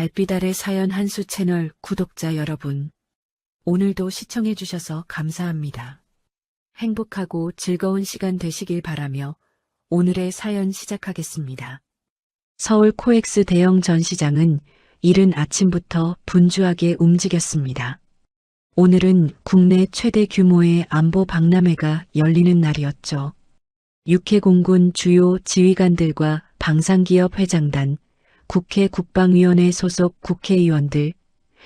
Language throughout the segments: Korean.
달빛 아래 사연 한수 채널 구독자 여러분, 오늘도 시청해주셔서 감사합니다. 행복하고 즐거운 시간 되시길 바라며 오늘의 사연 시작하겠습니다. 서울 코엑스 대형 전시장은 이른 아침부터 분주하게 움직였습니다. 오늘은 국내 최대 규모의 안보 박람회가 열리는 날이었죠. 육해공군 주요 지휘관들과 방산기업 회장단, 국회 국방위원회 소속 국회의원들,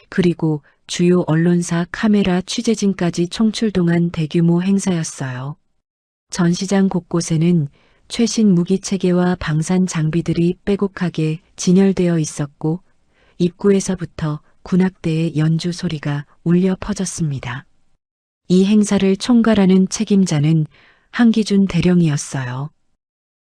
그리고 주요 언론사 카메라 취재진까지 총출동한 대규모 행사였어요. 전시장 곳곳에는 최신 무기체계와 방산 장비들이 빼곡하게 진열되어 있었고, 입구에서부터 군악대의 연주 소리가 울려 퍼졌습니다. 이 행사를 총괄하는 책임자는 한기준 대령이었어요.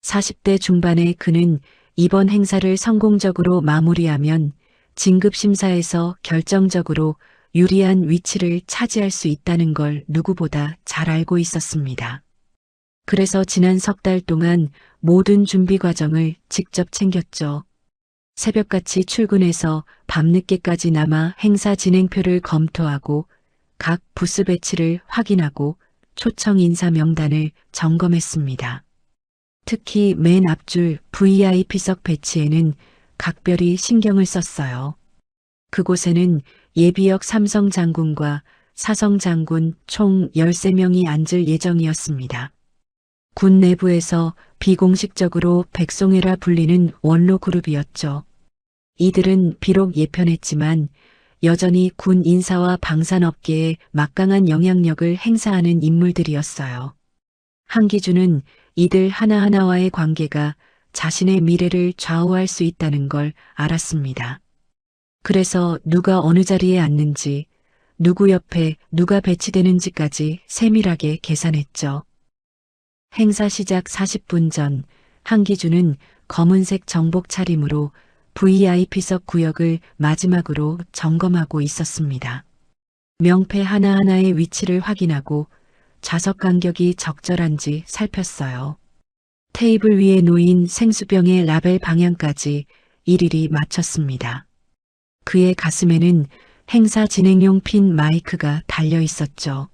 40대 중반의 그는 이번 행사를 성공적으로 마무리하면 진급심사에서 결정적으로 유리한 위치를 차지할 수 있다는 걸 누구보다 잘 알고 있었습니다. 그래서 지난 석 달 동안 모든 준비 과정을 직접 챙겼죠. 새벽같이 출근해서 밤늦게까지 남아 행사 진행표를 검토하고 각 부스 배치를 확인하고 초청 인사 명단을 점검했습니다. 특히 맨 앞줄 VIP석 배치에는 각별히 신경을 썼어요. 그곳에는 예비역 삼성 장군과 사성 장군 총 13명이 앉을 예정이었습니다. 군 내부에서 비공식적으로 백송해라 불리는 원로 그룹이었죠. 이들은 비록 예편했지만 여전히 군 인사와 방산업계에 막강한 영향력을 행사하는 인물들이었어요. 한기준은 이들 하나하나와의 관계가 자신의 미래를 좌우할 수 있다는 걸 알았습니다. 그래서 누가 어느 자리에 앉는지, 누구 옆에 누가 배치되는지까지 세밀하게 계산했죠. 행사 시작 40분 전 한기준은 검은색 정복 차림으로 VIP석 구역을 마지막으로 점검하고 있었습니다. 명패 하나하나의 위치를 확인하고 좌석 간격이 적절한지 살폈어요. 테이블 위에 놓인 생수병의 라벨 방향까지 일일이 맞췄습니다. 그의 가슴에는 행사 진행용 핀 마이크가 달려 있었죠.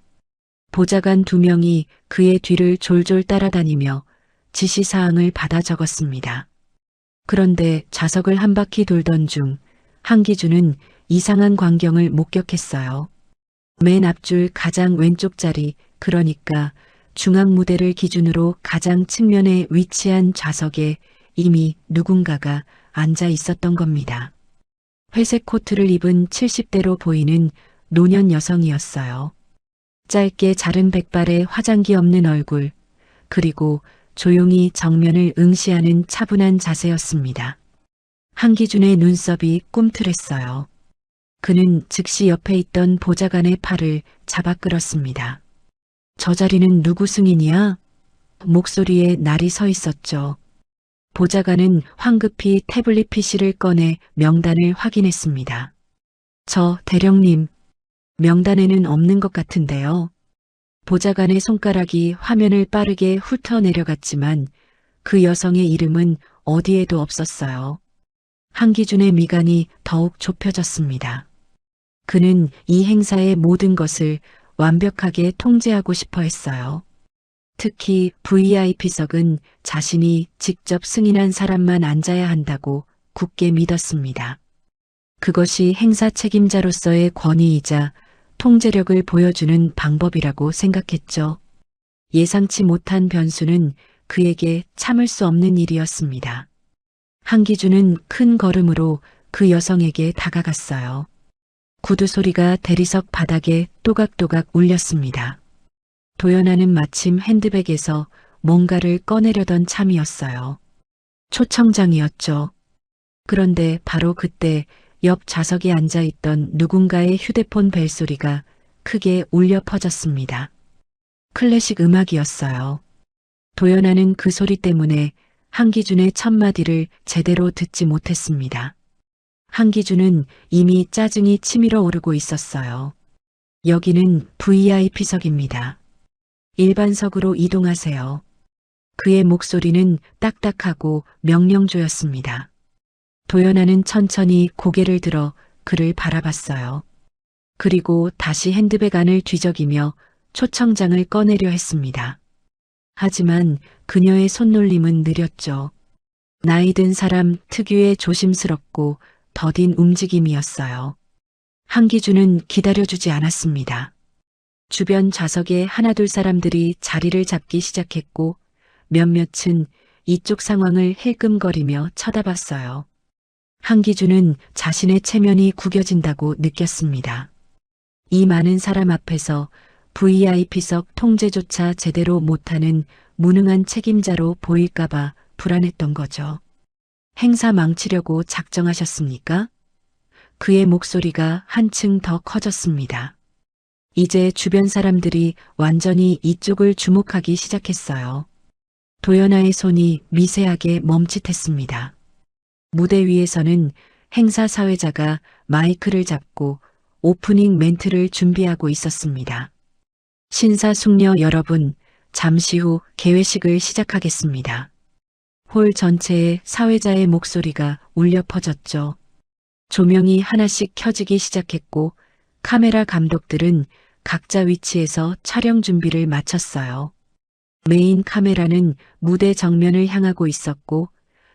보좌관 2명이 그의 뒤를 졸졸 따라다니며 지시사항을 받아 적었습니다. 그런데 좌석을 한 바퀴 돌던 중 한기준은 이상한 광경을 목격했어요. 맨 앞줄 가장 왼쪽 자리, 그러니까 중앙 무대를 기준으로 가장 측면에 위치한 좌석에 이미 누군가가 앉아 있었던 겁니다. 회색 코트를 입은 70대로 보이는 노년 여성이었어요. 짧게 자른 백발에 화장기 없는 얼굴, 그리고 조용히 정면을 응시하는 차분한 자세였습니다. 한기준의 눈썹이 꿈틀했어요. 그는 즉시 옆에 있던 보좌관의 팔을 잡아 끌었습니다. 저 자리는 누구 승인이야? 목소리에 날이 서 있었죠. 보좌관은 황급히 태블릿 PC를 꺼내 명단을 확인했습니다. 저 대령님, 명단에는 없는 것 같은데요. 보좌관의 손가락이 화면을 빠르게 훑어 내려갔지만 그 여성의 이름은 어디에도 없었어요. 한기준의 미간이 더욱 좁혀졌습니다. 그는 이 행사의 모든 것을 완벽하게 통제하고 싶어 했어요. 특히 VIP석은 자신이 직접 승인한 사람만 앉아야 한다고 굳게 믿었습니다. 그것이 행사 책임자로서의 권위이자 통제력을 보여주는 방법이라고 생각했죠. 예상치 못한 변수는 그에게 참을 수 없는 일이었습니다. 한기준은 큰 걸음으로 그 여성에게 다가갔어요. 구두 소리가 대리석 바닥에 또각또각 울렸습니다. 도연아는 마침 핸드백에서 뭔가를 꺼내려던 참이었어요. 초청장이었죠. 그런데 바로 그때 옆 좌석에 앉아있던 누군가의 휴대폰 벨소리가 크게 울려 퍼졌습니다. 클래식 음악이었어요. 도연아는 그 소리 때문에 한기준의 첫 마디를 제대로 듣지 못했습니다. 한기준은 이미 짜증이 치밀어 오르고 있었어요. 여기는 VIP석입니다. 일반석으로 이동하세요. 그의 목소리는 딱딱하고 명령조였습니다. 도연아는 천천히 고개를 들어 그를 바라봤어요. 그리고 다시 핸드백 안을 뒤적이며 초청장을 꺼내려 했습니다. 하지만 그녀의 손놀림은 느렸죠. 나이 든 사람 특유의 조심스럽고 더딘 움직임이었어요. 한기준은 기다려주지 않았습니다. 주변 좌석에 하나둘 사람들이 자리를 잡기 시작했고 몇몇은 이쪽 상황을 힐끔거리며 쳐다봤어요. 한기준은 자신의 체면이 구겨진다고 느꼈습니다. 이 많은 사람 앞에서 VIP석 통제조차 제대로 못하는 무능한 책임자로 보일까봐 불안했던 거죠. 행사 망치려고 작정하셨습니까? 그의 목소리가 한층 더 커졌습니다. 이제 주변 사람들이 완전히 이쪽을 주목하기 시작했어요. 도연아의 손이 미세하게 멈칫했습니다. 무대 위에서는 행사 사회자가 마이크를 잡고 오프닝 멘트를 준비하고 있었습니다. 신사숙녀 여러분, 잠시 후 개회식을 시작하겠습니다. 홀 전체에 사회자의 목소리가 울려 퍼졌죠. 조명이 하나씩 켜지기 시작했고 카메라 감독들은 각자 위치에서 촬영 준비를 마쳤어요. 메인 카메라는 무대 정면을 향하고 있었고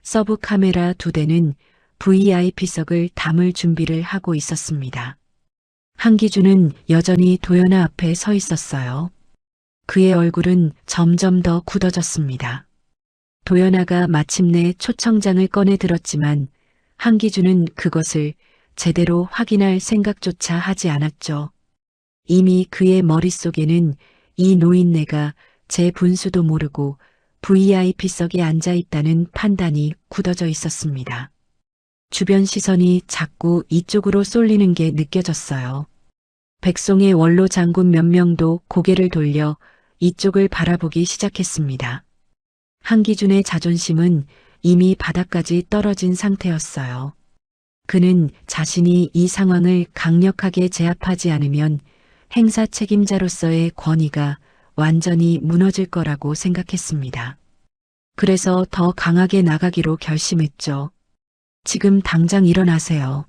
서브 카메라 2대는 VIP석을 담을 준비를 하고 있었습니다. 한기준은 여전히 도연아 앞에 서 있었어요. 그의 얼굴은 점점 더 굳어졌습니다. 도연아가 마침내 초청장을 꺼내 들었지만 한기준은 그것을 제대로 확인할 생각조차 하지 않았죠. 이미 그의 머릿속에는 이 노인네가 제 분수도 모르고 VIP석에 앉아 있다는 판단이 굳어져 있었습니다. 주변 시선이 자꾸 이쪽으로 쏠리는 게 느껴졌어요. 백송의 원로 장군 몇 명도 고개를 돌려 이쪽을 바라보기 시작했습니다. 한기준의 자존심은 이미 바닥까지 떨어진 상태였어요. 그는 자신이 이 상황을 강력하게 제압하지 않으면 행사 책임자로서의 권위가 완전히 무너질 거라고 생각했습니다. 그래서 더 강하게 나가기로 결심했죠. 지금 당장 일어나세요.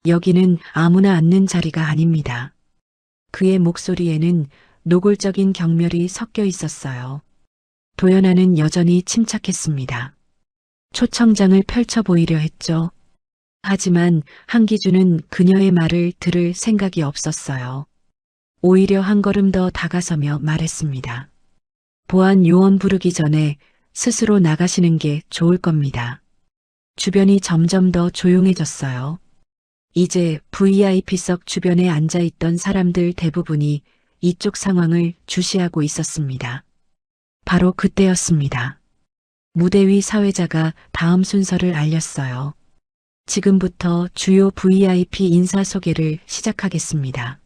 여기는 아무나 앉는 자리가 아닙니다. 그의 목소리에는 노골적인 경멸이 섞여 있었어요. 도연아는 여전히 침착했습니다. 초청장을 펼쳐 보이려 했죠. 하지만 한기준은 그녀의 말을 들을 생각이 없었어요. 오히려 한 걸음 더 다가서며 말했습니다. 보안 요원 부르기 전에 스스로 나가시는 게 좋을 겁니다. 주변이 점점 더 조용해졌어요. 이제 VIP석 주변에 앉아있던 사람들 대부분이 이쪽 상황을 주시하고 있었습니다. 바로 그때였습니다. 무대 위 사회자가 다음 순서를 알렸어요. 지금부터 주요 VIP 인사 소개를 시작하겠습니다.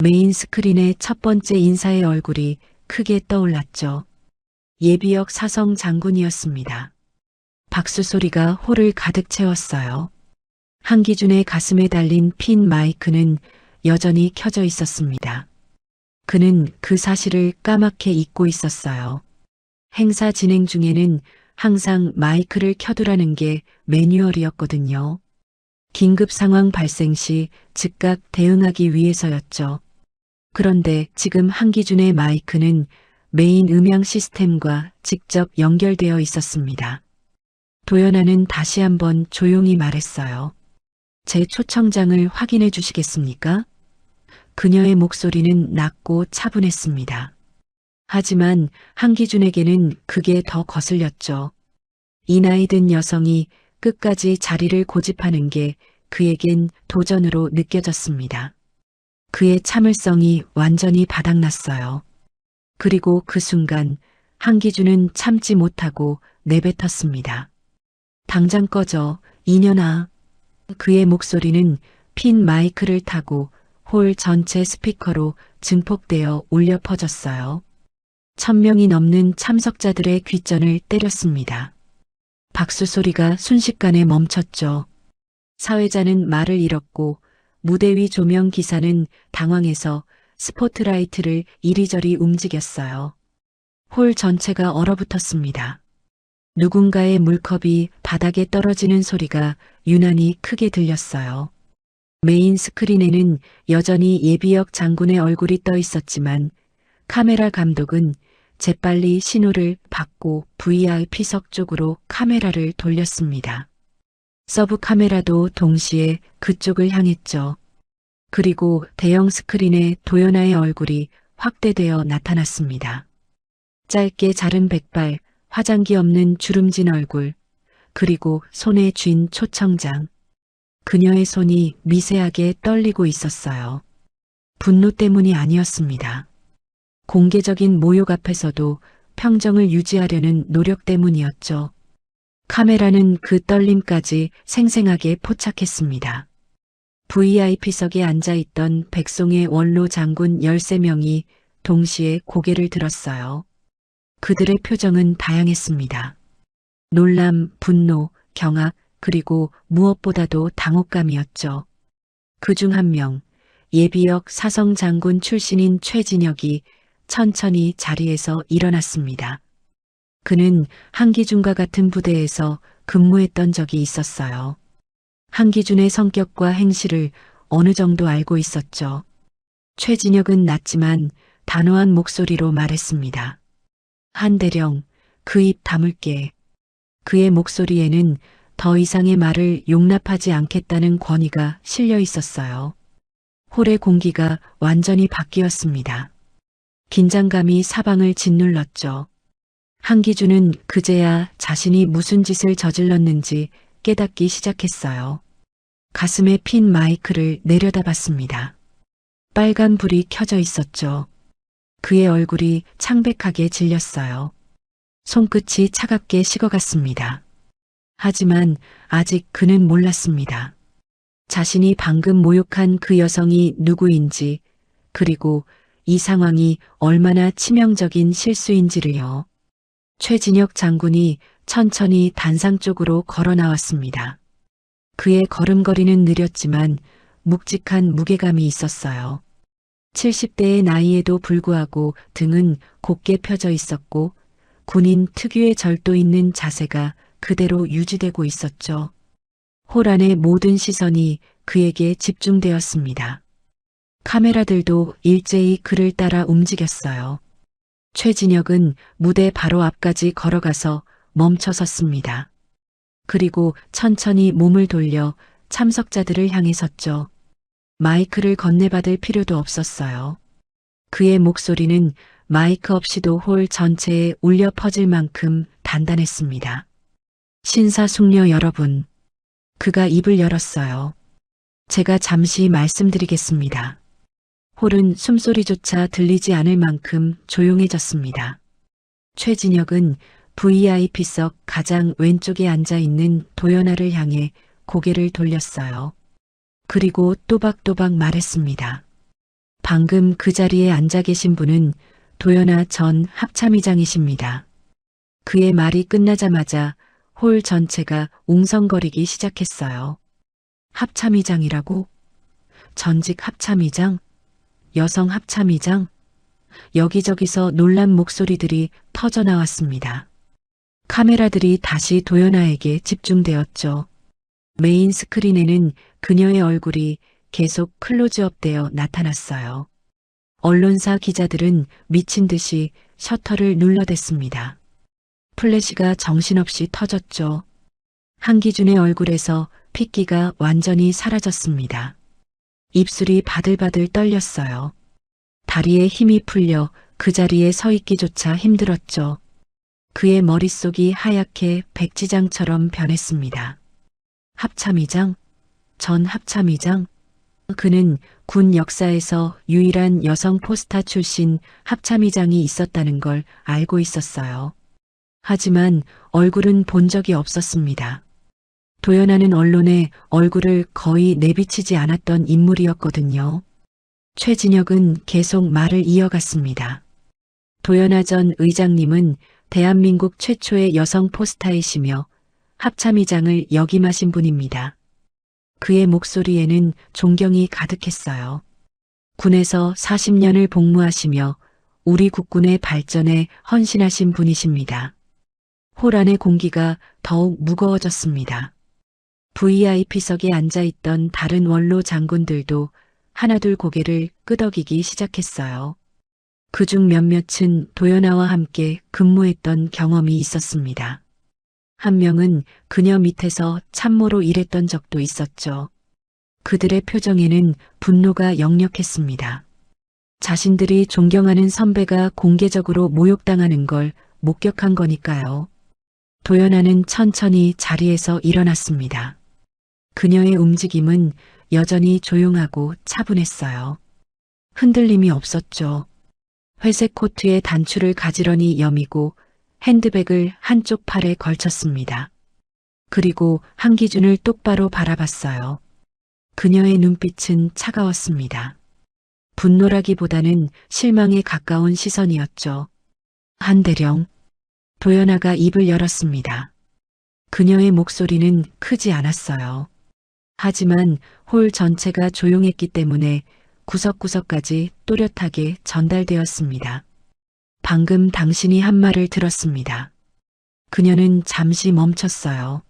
메인 스크린의 첫 번째 인사의 얼굴이 크게 떠올랐죠. 예비역 사성 장군이었습니다. 박수 소리가 홀을 가득 채웠어요. 한기준의 가슴에 달린 핀 마이크는 여전히 켜져 있었습니다. 그는 그 사실을 까맣게 잊고 있었어요. 행사 진행 중에는 항상 마이크를 켜두라는 게 매뉴얼이었거든요. 긴급 상황 발생 시 즉각 대응하기 위해서였죠. 그런데 지금 한기준의 마이크는 메인 음향 시스템과 직접 연결되어 있었습니다. 도연아는 다시 한번 조용히 말했어요. 제 초청장을 확인해 주시겠습니까? 그녀의 목소리는 낮고 차분했습니다. 하지만 한기준에게는 그게 더 거슬렸죠. 이 나이 든 여성이 끝까지 자리를 고집하는 게 그에겐 도전으로 느껴졌습니다. 그의 참을성이 완전히 바닥났어요. 그리고 그 순간 한기준은 참지 못하고 내뱉었습니다. 당장 꺼져, 이년아. 그의 목소리는 핀 마이크를 타고 홀 전체 스피커로 증폭되어 울려 퍼졌어요. 1000명이 넘는 참석자들의 귓전을 때렸습니다. 박수 소리가 순식간에 멈췄죠. 사회자는 말을 잃었고 무대 위 조명 기사는 당황해서 스포트라이트를 이리저리 움직였어요. 홀 전체가 얼어붙었습니다. 누군가의 물컵이 바닥에 떨어지는 소리가 유난히 크게 들렸어요. 메인 스크린에는 여전히 예비역 장군의 얼굴이 떠 있었지만 카메라 감독은 재빨리 신호를 받고 VIP석 쪽으로 카메라를 돌렸습니다. 서브 카메라도 동시에 그쪽을 향했죠. 그리고 대형 스크린에 도연아의 얼굴이 확대되어 나타났습니다. 짧게 자른 백발, 화장기 없는 주름진 얼굴, 그리고 손에 쥔 초청장. 그녀의 손이 미세하게 떨리고 있었어요. 분노 때문이 아니었습니다. 공개적인 모욕 앞에서도 평정을 유지하려는 노력 때문이었죠. 카메라는 그 떨림까지 생생하게 포착했습니다. VIP석에 앉아있던 백송의 원로 장군 13명이 동시에 고개를 들었어요. 그들의 표정은 다양했습니다. 놀람, 분노, 경악, 그리고 무엇보다도 당혹감이었죠. 그중 한 명, 예비역 사성 장군 출신인 최진혁이 천천히 자리에서 일어났습니다. 그는 한기준과 같은 부대에서 근무했던 적이 있었어요. 한기준의 성격과 행실을 어느 정도 알고 있었죠. 최진혁은 낮지만 단호한 목소리로 말했습니다. 한대령, 그 입 다물게. 그의 목소리에는 더 이상의 말을 용납하지 않겠다는 권위가 실려 있었어요. 홀의 공기가 완전히 바뀌었습니다. 긴장감이 사방을 짓눌렀죠. 한기준은 그제야 자신이 무슨 짓을 저질렀는지 깨닫기 시작했어요. 가슴에 핀 마이크를 내려다봤습니다. 빨간 불이 켜져 있었죠. 그의 얼굴이 창백하게 질렸어요. 손끝이 차갑게 식어갔습니다. 하지만 아직 그는 몰랐습니다. 자신이 방금 모욕한 그 여성이 누구인지, 그리고 이 상황이 얼마나 치명적인 실수인지를요. 최진혁 장군이 천천히 단상 쪽으로 걸어 나왔습니다. 그의 걸음걸이는 느렸지만 묵직한 무게감이 있었어요. 70대의 나이에도 불구하고 등은 곧게 펴져 있었고 군인 특유의 절도 있는 자세가 그대로 유지되고 있었죠. 홀 안의 모든 시선이 그에게 집중되었습니다. 카메라들도 일제히 그를 따라 움직였어요. 최진혁은 무대 바로 앞까지 걸어가서 멈춰 섰습니다. 그리고 천천히 몸을 돌려 참석자들을 향해 섰죠. 마이크를 건네받을 필요도 없었어요. 그의 목소리는 마이크 없이도 홀 전체에 울려 퍼질 만큼 단단했습니다. 신사숙녀 여러분, 그가 입을 열었어요. 제가 잠시 말씀드리겠습니다. 홀은 숨소리조차 들리지 않을 만큼 조용해졌습니다. 최진혁은 VIP석 가장 왼쪽에 앉아 있는 도연아를 향해 고개를 돌렸어요. 그리고 또박또박 말했습니다. 방금 그 자리에 앉아 계신 분은 도연아 전 합참의장이십니다. 그의 말이 끝나자마자 홀 전체가 웅성거리기 시작했어요. 합참의장이라고? 전직 합참의장? 여성 합참의장? 여기저기서 놀란 목소리들이 터져나왔습니다. 카메라들이 다시 도연아에게 집중되었죠. 메인 스크린에는 그녀의 얼굴이 계속 클로즈업되어 나타났어요. 언론사 기자들은 미친 듯이 셔터를 눌러댔습니다. 플래시가 정신없이 터졌죠. 한기준의 얼굴에서 핏기가 완전히 사라졌습니다. 입술이 바들바들 떨렸어요. 다리에 힘이 풀려 그 자리에 서 있기조차 힘들었죠. 그의 머릿속이 하얗게 백지장처럼 변했습니다. 합참의장? 전 합참의장? 그는 군 역사에서 유일한 여성 포스타 출신 합참의장이 있었다는 걸 알고 있었어요. 하지만 얼굴은 본 적이 없었습니다. 도연아는 언론에 얼굴을 거의 내비치지 않았던 인물이었거든요. 최진혁은 계속 말을 이어갔습니다. 도연아 전 의장님은 대한민국 최초의 여성 포스타이시며 합참의장을 역임하신 분입니다. 그의 목소리에는 존경이 가득했어요. 군에서 40년을 복무하시며 우리 국군의 발전에 헌신하신 분이십니다. 홀 안의 공기가 더욱 무거워졌습니다. VIP석에 앉아있던 다른 원로 장군들도 하나둘 고개를 끄덕이기 시작했어요. 그중 몇몇은 도연아와 함께 근무했던 경험이 있었습니다. 한 명은 그녀 밑에서 참모로 일했던 적도 있었죠. 그들의 표정에는 분노가 역력했습니다. 자신들이 존경하는 선배가 공개적으로 모욕당하는 걸 목격한 거니까요. 도연아는 천천히 자리에서 일어났습니다. 그녀의 움직임은 여전히 조용하고 차분했어요. 흔들림이 없었죠. 회색 코트에 단추를 가지런히 여미고 핸드백을 한쪽 팔에 걸쳤습니다. 그리고 한기준을 똑바로 바라봤어요. 그녀의 눈빛은 차가웠습니다. 분노라기보다는 실망에 가까운 시선이었죠. 한대령. 도연아가 입을 열었습니다. 그녀의 목소리는 크지 않았어요. 하지만 홀 전체가 조용했기 때문에 구석구석까지 또렷하게 전달되었습니다. 방금 당신이 한 말을 들었습니다. 그녀는 잠시 멈췄어요.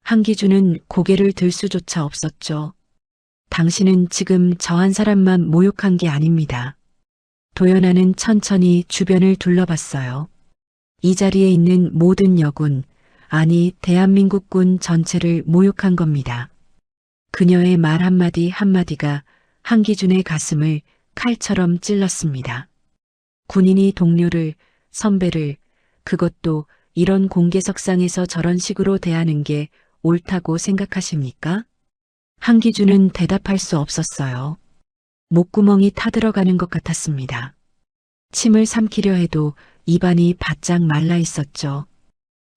한기준은 고개를 들 수조차 없었죠. 당신은 지금 저 한 사람만 모욕한 게 아닙니다. 도연아는 천천히 주변을 둘러봤어요. 이 자리에 있는 모든 여군, 아니 대한민국군 전체를 모욕한 겁니다. 그녀의 말 한마디 한마디가 한기준의 가슴을 칼처럼 찔렀습니다. 군인이 동료를, 선배를, 그것도 이런 공개석상에서 저런 식으로 대하는 게 옳다고 생각하십니까? 한기준은 대답할 수 없었어요. 목구멍이 타들어가는 것 같았습니다. 침을 삼키려 해도 입안이 바짝 말라 있었죠.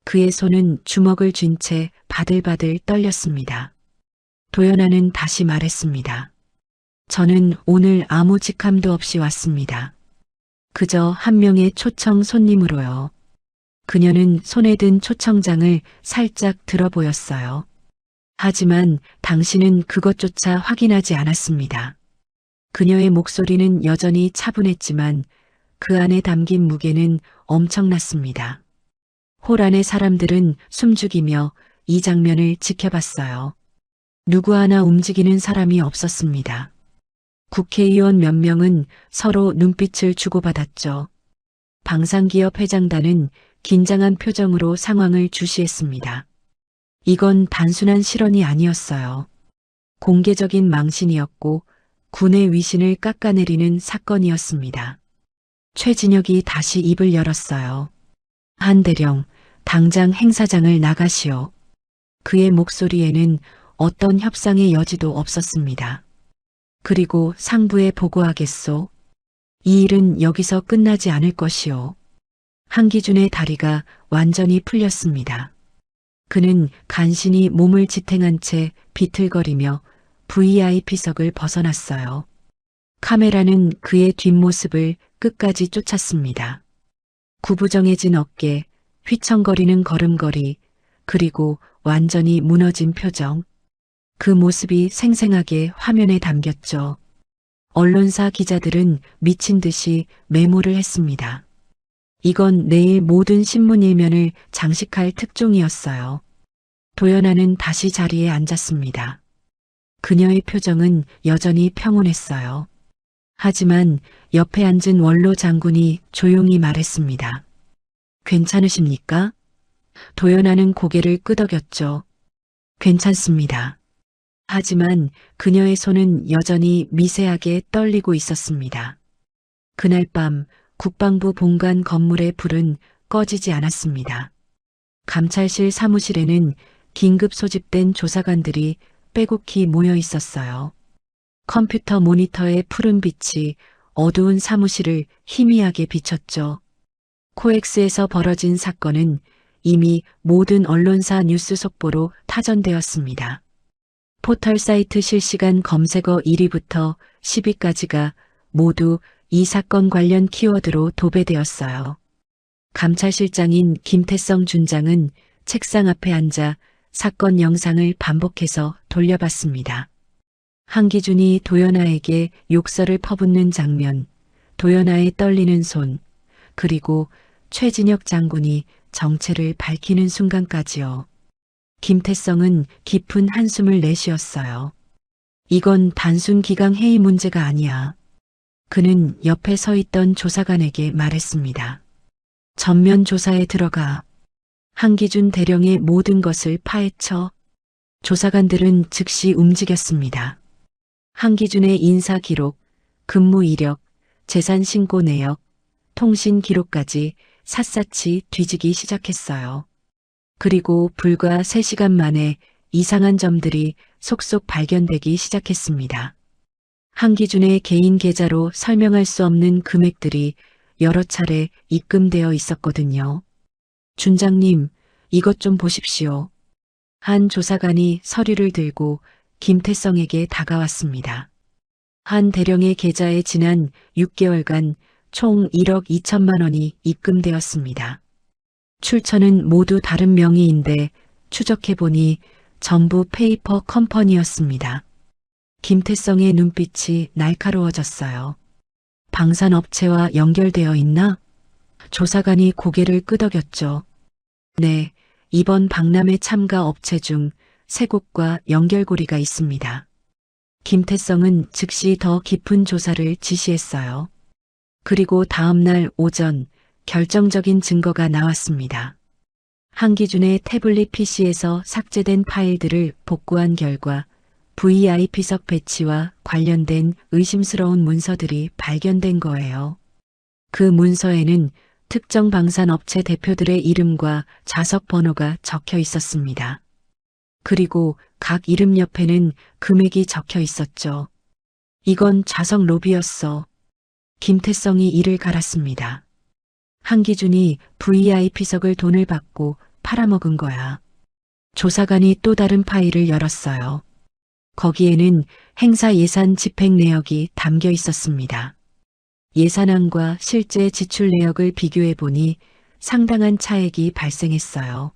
그의 손은 주먹을 쥔 채 바들바들 떨렸습니다. 도연아는 다시 말했습니다. 저는 오늘 아무 직함도 없이 왔습니다. 그저 한 명의 초청 손님으로요. 그녀는 손에 든 초청장을 살짝 들어 보였어요. 하지만 당신은 그것조차 확인하지 않았습니다. 그녀의 목소리는 여전히 차분했지만 그 안에 담긴 무게는 엄청났습니다. 홀 안의 사람들은 숨죽이며 이 장면을 지켜봤어요. 누구 하나 움직이는 사람이 없었습니다. 국회의원 몇 명은 서로 눈빛을 주고받았죠. 방산기업 회장단은 긴장한 표정으로 상황을 주시했습니다. 이건 단순한 실언이 아니었어요. 공개적인 망신이었고 군의 위신을 깎아내리는 사건이었습니다. 최진혁이 다시 입을 열었어요. 한대령, 당장 행사장을 나가시오. 그의 목소리에는 어떤 협상의 여지도 없었습니다. 그리고 상부에 보고하겠소. 이 일은 여기서 끝나지 않을 것이오. 한기준의 다리가 완전히 풀렸습니다. 그는 간신히 몸을 지탱한 채 비틀거리며 VIP석을 벗어났어요. 카메라는 그의 뒷모습을 끝까지 쫓았습니다. 구부정해진 어깨, 휘청거리는 걸음걸이, 그리고 완전히 무너진 표정. 그 모습이 생생하게 화면에 담겼죠. 언론사 기자들은 미친 듯이 메모를 했습니다. 이건 내일 모든 신문 일면을 장식할 특종이었어요. 도연아는 다시 자리에 앉았습니다. 그녀의 표정은 여전히 평온했어요. 하지만 옆에 앉은 원로 장군이 조용히 말했습니다. 괜찮으십니까? 도연아는 고개를 끄덕였죠. 괜찮습니다. 하지만 그녀의 손은 여전히 미세하게 떨리고 있었습니다. 그날 밤 국방부 본관 건물의 불은 꺼지지 않았습니다. 감찰실 사무실에는 긴급 소집된 조사관들이 빼곡히 모여 있었어요. 컴퓨터 모니터의 푸른 빛이 어두운 사무실을 희미하게 비췄죠. 코엑스에서 벌어진 사건은 이미 모든 언론사 뉴스 속보로 타전되었습니다. 포털 사이트 실시간 검색어 1위부터 10위까지가 모두 이 사건 관련 키워드로 도배되었어요. 감찰실장인 김태성 준장은 책상 앞에 앉아 사건 영상을 반복해서 돌려봤습니다. 한기준이 도연아에게 욕설을 퍼붓는 장면, 도연아의 떨리는 손, 그리고 최진혁 장군이 정체를 밝히는 순간까지요. 김태성은 깊은 한숨을 내쉬었어요. 이건 단순 기강 회의 문제가 아니야. 그는 옆에 서 있던 조사관에게 말했습니다. 전면 조사에 들어가. 한기준 대령의 모든 것을 파헤쳐. 조사관들은 즉시 움직였습니다. 한기준의 인사 기록, 근무 이력, 재산 신고 내역, 통신 기록까지 샅샅이 뒤지기 시작했어요. 그리고 불과 3시간 만에 이상한 점들이 속속 발견되기 시작했습니다. 한기준의 개인 계좌로 설명할 수 없는 금액들이 여러 차례 입금되어 있었거든요. 준장님, 이것 좀 보십시오. 한 조사관이 서류를 들고 김태성에게 다가왔습니다. 한 대령의 계좌에 지난 6개월간 총 1억 2천만 원이 입금되었습니다. 출처는 모두 다른 명의인데 추적해보니 전부 페이퍼 컴퍼니였습니다. 김태성의 눈빛이 날카로워졌어요. 방산업체와 연결되어 있나? 조사관이 고개를 끄덕였죠. 네, 이번 박람회 참가 업체 중 3곳과 연결고리가 있습니다. 김태성은 즉시 더 깊은 조사를 지시했어요. 그리고 다음 날 오전 결정적인 증거가 나왔습니다. 한기준의 태블릿 PC에서 삭제된 파일들을 복구한 결과 VIP석 배치와 관련된 의심스러운 문서들이 발견된 거예요. 그 문서에는 특정 방산업체 대표들의 이름과 좌석 번호가 적혀 있었습니다. 그리고 각 이름 옆에는 금액이 적혀 있었죠. 이건 좌석 로비였어. 김태성이 이를 갈았습니다. 한기준이 VIP석을 돈을 받고 팔아먹은 거야. 조사관이 또 다른 파일을 열었어요. 거기에는 행사 예산 집행 내역이 담겨 있었습니다. 예산안과 실제 지출 내역을 비교해 보니 상당한 차액이 발생했어요.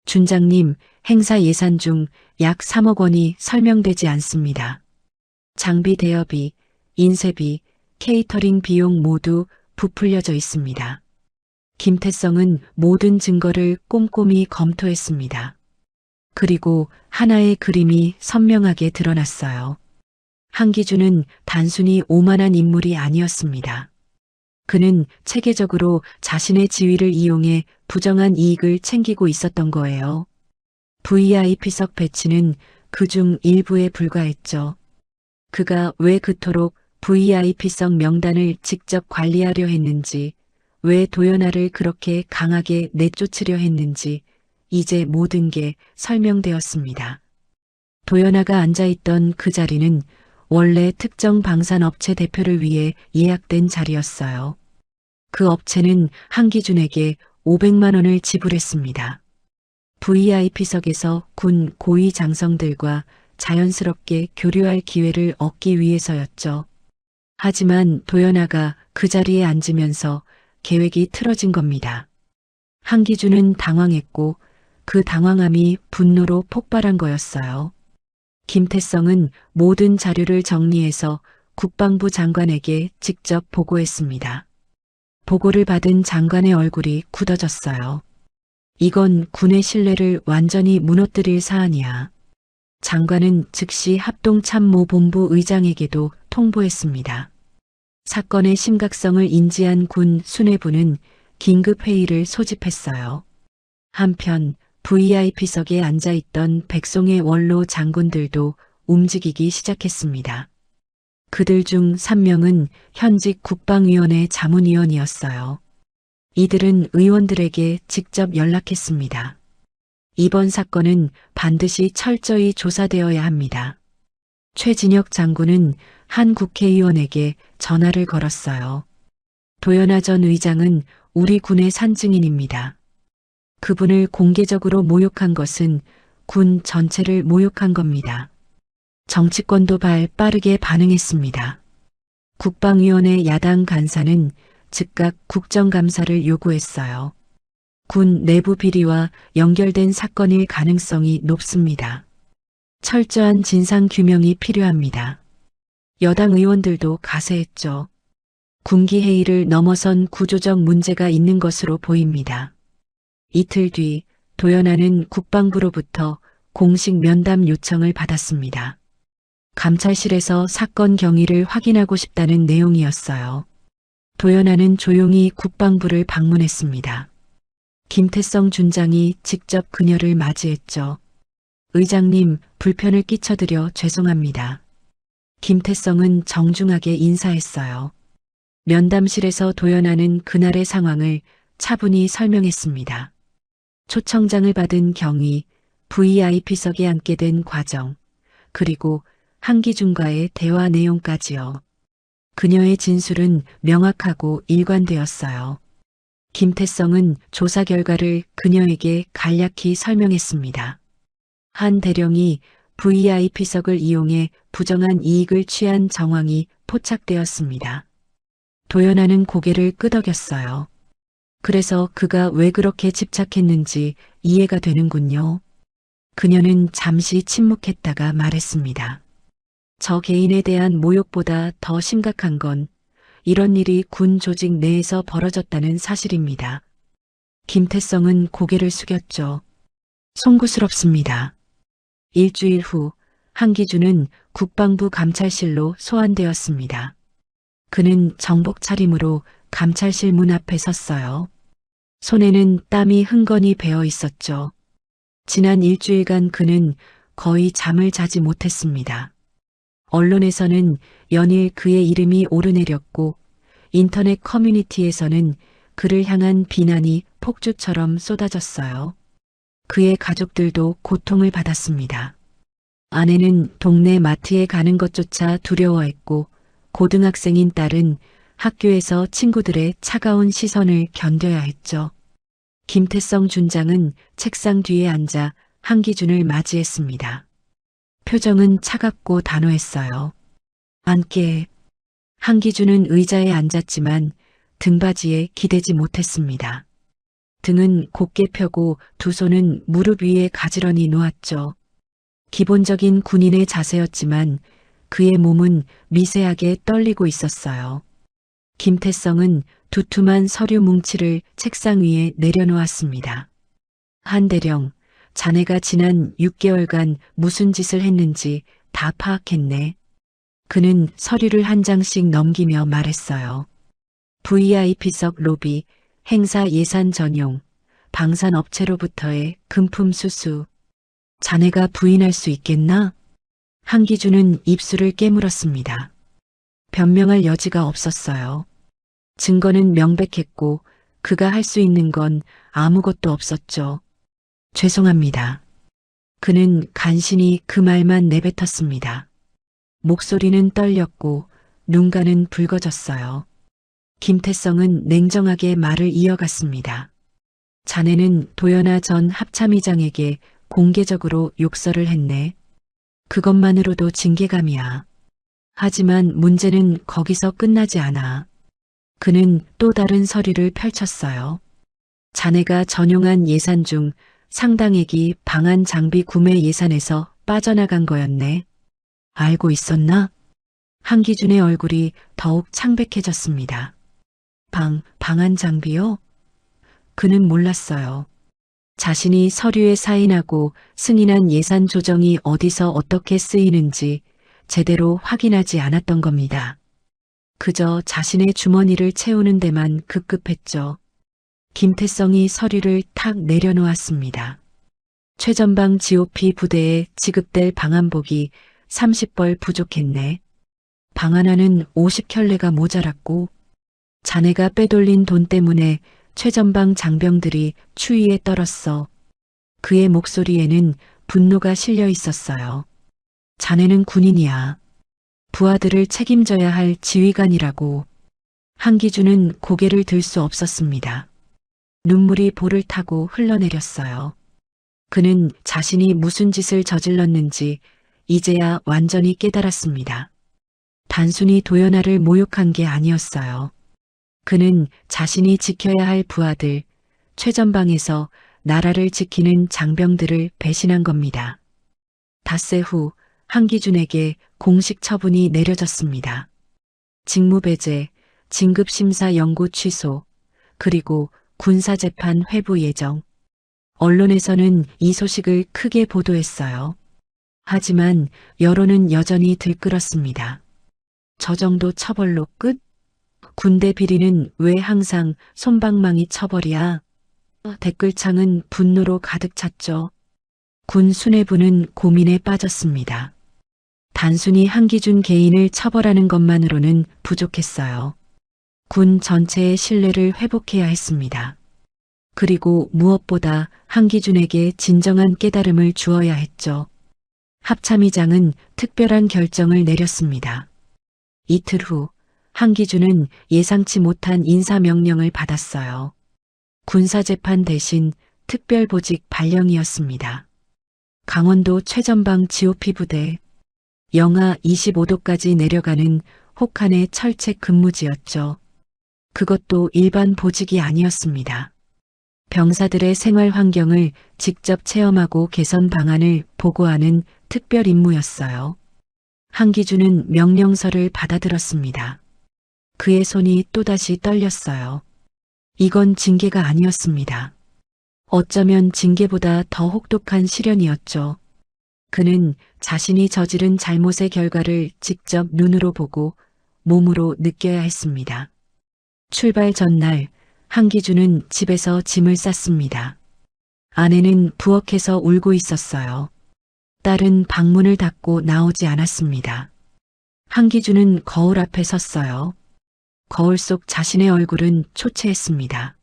준장님, 행사 예산 중 약 3억 원이 설명되지 않습니다. 장비 대여비, 인쇄비, 케이터링 비용 모두 부풀려져 있습니다. 김태성은 모든 증거를 꼼꼼히 검토했습니다. 그리고 하나의 그림이 선명하게 드러났어요. 한기준은 단순히 오만한 인물이 아니었습니다. 그는 체계적으로 자신의 지위를 이용해 부정한 이익을 챙기고 있었던 거예요. VIP석 배치는 그중 일부에 불과했죠. 그가 왜 그토록 VIP석 명단을 직접 관리하려 했는지, 왜 도연아를 그렇게 강하게 내쫓으려 했는지 이제 모든 게 설명되었습니다. 도연아가 앉아있던 그 자리는 원래 특정 방산업체 대표를 위해 예약된 자리였어요. 그 업체는 한기준에게 500만 원을 지불했습니다. VIP석에서 군 고위 장성들과 자연스럽게 교류할 기회를 얻기 위해서였죠. 하지만 도연아가 그 자리에 앉으면서 계획이 틀어진 겁니다. 한기준은 당황했고 그 당황함이 분노로 폭발한 거였어요. 김태성은 모든 자료를 정리해서 국방부 장관에게 직접 보고했습니다. 보고를 받은 장관의 얼굴이 굳어졌어요. 이건 군의 신뢰를 완전히 무너뜨릴 사안이야. 장관은 즉시 합동참모본부 의장에게도 통보했습니다. 사건의 심각성을 인지한 군 수뇌부는 긴급회의를 소집했어요. 한편 VIP석에 앉아있던 백송의 원로 장군들도 움직이기 시작했습니다. 그들 중 3명은 현직 국방위원회 자문위원이었어요. 이들은 의원들에게 직접 연락했습니다. 이번 사건은 반드시 철저히 조사되어야 합니다. 최진혁 장군은 한 국회의원에게 전화를 걸었어요. 도연아 전 의장은 우리 군의 산증인입니다. 그분을 공개적으로 모욕한 것은 군 전체를 모욕한 겁니다. 정치권도 빠르게 반응했습니다. 국방위원회 야당 간사는 즉각 국정감사를 요구했어요. 군 내부 비리와 연결된 사건일 가능성이 높습니다. 철저한 진상규명이 필요합니다. 여당 의원들도 가세했죠. 군기회의를 넘어선 구조적 문제가 있는 것으로 보입니다. 이틀 뒤 도연아는 국방부로부터 공식 면담 요청을 받았습니다. 감찰실에서 사건 경위를 확인하고 싶다는 내용이었어요. 도연아는 조용히 국방부를 방문했습니다. 김태성 준장이 직접 그녀를 맞이했죠. 의장님, 불편을 끼쳐드려 죄송합니다. 김태성은 정중하게 인사했어요. 면담실에서 도연아는 그날의 상황을 차분히 설명했습니다. 초청장을 받은 경위, VIP석에 앉게 된 과정, 그리고 한기준과의 대화 내용까지요. 그녀의 진술은 명확하고 일관되었어요. 김태성은 조사 결과를 그녀에게 간략히 설명했습니다. 한 대령이 VIP석을 이용해 부정한 이익을 취한 정황이 포착되었습니다. 도연아는 고개를 끄덕였어요. 그래서 그가 왜 그렇게 집착했는지 이해가 되는군요. 그녀는 잠시 침묵했다가 말했습니다. 저 개인에 대한 모욕보다 더 심각한 건 이런 일이 군 조직 내에서 벌어졌다는 사실입니다. 김태성은 고개를 숙였죠. 송구스럽습니다. 일주일 후 한기준은 국방부 감찰실로 소환되었습니다. 그는 정복 차림으로 감찰실 문 앞에 섰어요. 손에는 땀이 흥건히 배어 있었죠. 지난 일주일간 그는 거의 잠을 자지 못했습니다. 언론에서는 연일 그의 이름이 오르내렸고 인터넷 커뮤니티에서는 그를 향한 비난이 폭주처럼 쏟아졌어요. 그의 가족들도 고통을 받았습니다. 아내는 동네 마트에 가는 것조차 두려워했고 고등학생인 딸은 학교에서 친구들의 차가운 시선을 견뎌야 했죠. 김태성 준장은 책상 뒤에 앉아 한기준을 맞이했습니다. 표정은 차갑고 단호했어요. 앉게. 한기준은 의자에 앉았지만 등받이에 기대지 못했습니다. 등은 곧게 펴고 두 손은 무릎 위에 가지런히 놓았죠. 기본적인 군인의 자세였지만 그의 몸은 미세하게 떨리고 있었어요. 김태성은 두툼한 서류 뭉치를 책상 위에 내려놓았습니다. 한대령, 자네가 지난 6개월간 무슨 짓을 했는지 다 파악했네. 그는 서류를 한 장씩 넘기며 말했어요. VIP석 로비, 행사 예산 전용, 방산업체로부터의 금품 수수. 자네가 부인할 수 있겠나? 한기준은 입술을 깨물었습니다. 변명할 여지가 없었어요. 증거는 명백했고 그가 할 수 있는 건 아무것도 없었죠. 죄송합니다. 그는 간신히 그 말만 내뱉었습니다. 목소리는 떨렸고 눈가는 붉어졌어요. 김태성은 냉정하게 말을 이어갔습니다. 자네는 도연아 전 합참의장에게 공개적으로 욕설을 했네. 그것만으로도 징계감이야. 하지만 문제는 거기서 끝나지 않아. 그는 또 다른 서류를 펼쳤어요. 자네가 전용한 예산 중 상당액이 방한 장비 구매 예산에서 빠져나간 거였네. 알고 있었나? 한기준의 얼굴이 더욱 창백해졌습니다. 방한 장비요? 그는 몰랐어요. 자신이 서류에 사인하고 승인한 예산 조정이 어디서 어떻게 쓰이는지 제대로 확인하지 않았던 겁니다. 그저 자신의 주머니를 채우는 데만 급급했죠. 김태성이 서류를 탁 내려놓았습니다. 최전방 GOP 부대에 지급될 방한복이 30벌 부족했네. 방한화는 50켤레가 모자랐고 자네가 빼돌린 돈 때문에 최전방 장병들이 추위에 떨었어. 그의 목소리에는 분노가 실려 있었어요. 자네는 군인이야. 부하들을 책임져야 할 지휘관이라고. 한기준은 고개를 들 수 없었습니다. 눈물이 볼을 타고 흘러내렸어요. 그는 자신이 무슨 짓을 저질렀는지 이제야 완전히 깨달았습니다. 단순히 도연아를 모욕한 게 아니었어요. 그는 자신이 지켜야 할 부하들, 최전방에서 나라를 지키는 장병들을 배신한 겁니다. 닷새 후 한기준에게 공식 처분이 내려졌습니다. 직무배제, 진급심사 연구 취소, 그리고 군사재판 회부 예정. 언론에서는 이 소식을 크게 보도했어요. 하지만 여론은 여전히 들끓었습니다. 저 정도 처벌로 끝? 군대 비리는 왜 항상 솜방망이 처벌이야? 댓글창은 분노로 가득 찼죠. 군 수뇌부는 고민에 빠졌습니다. 단순히 한기준 개인을 처벌하는 것만으로는 부족했어요. 군 전체의 신뢰를 회복해야 했습니다. 그리고 무엇보다 한기준에게 진정한 깨달음을 주어야 했죠. 합참의장은 특별한 결정을 내렸습니다. 이틀 후 한기준은 예상치 못한 인사명령을 받았어요. 군사재판 대신 특별보직 발령이었습니다. 강원도 최전방 GOP 부대, 영하 25도까지 내려가는 혹한의 철책 근무지였죠. 그것도 일반 보직이 아니었습니다. 병사들의 생활 환경을 직접 체험하고 개선 방안을 보고하는 특별 임무였어요. 한기준은 명령서를 받아들었습니다. 그의 손이 또다시 떨렸어요. 이건 징계가 아니었습니다. 어쩌면 징계보다 더 혹독한 시련이었죠. 그는 자신이 저지른 잘못의 결과를 직접 눈으로 보고 몸으로 느껴야 했습니다. 출발 전날 한기준은 집에서 짐을 쌌습니다. 아내는 부엌에서 울고 있었어요. 딸은 방문을 닫고 나오지 않았습니다. 한기준은 거울 앞에 섰어요. 거울 속 자신의 얼굴은 초췌했습니다.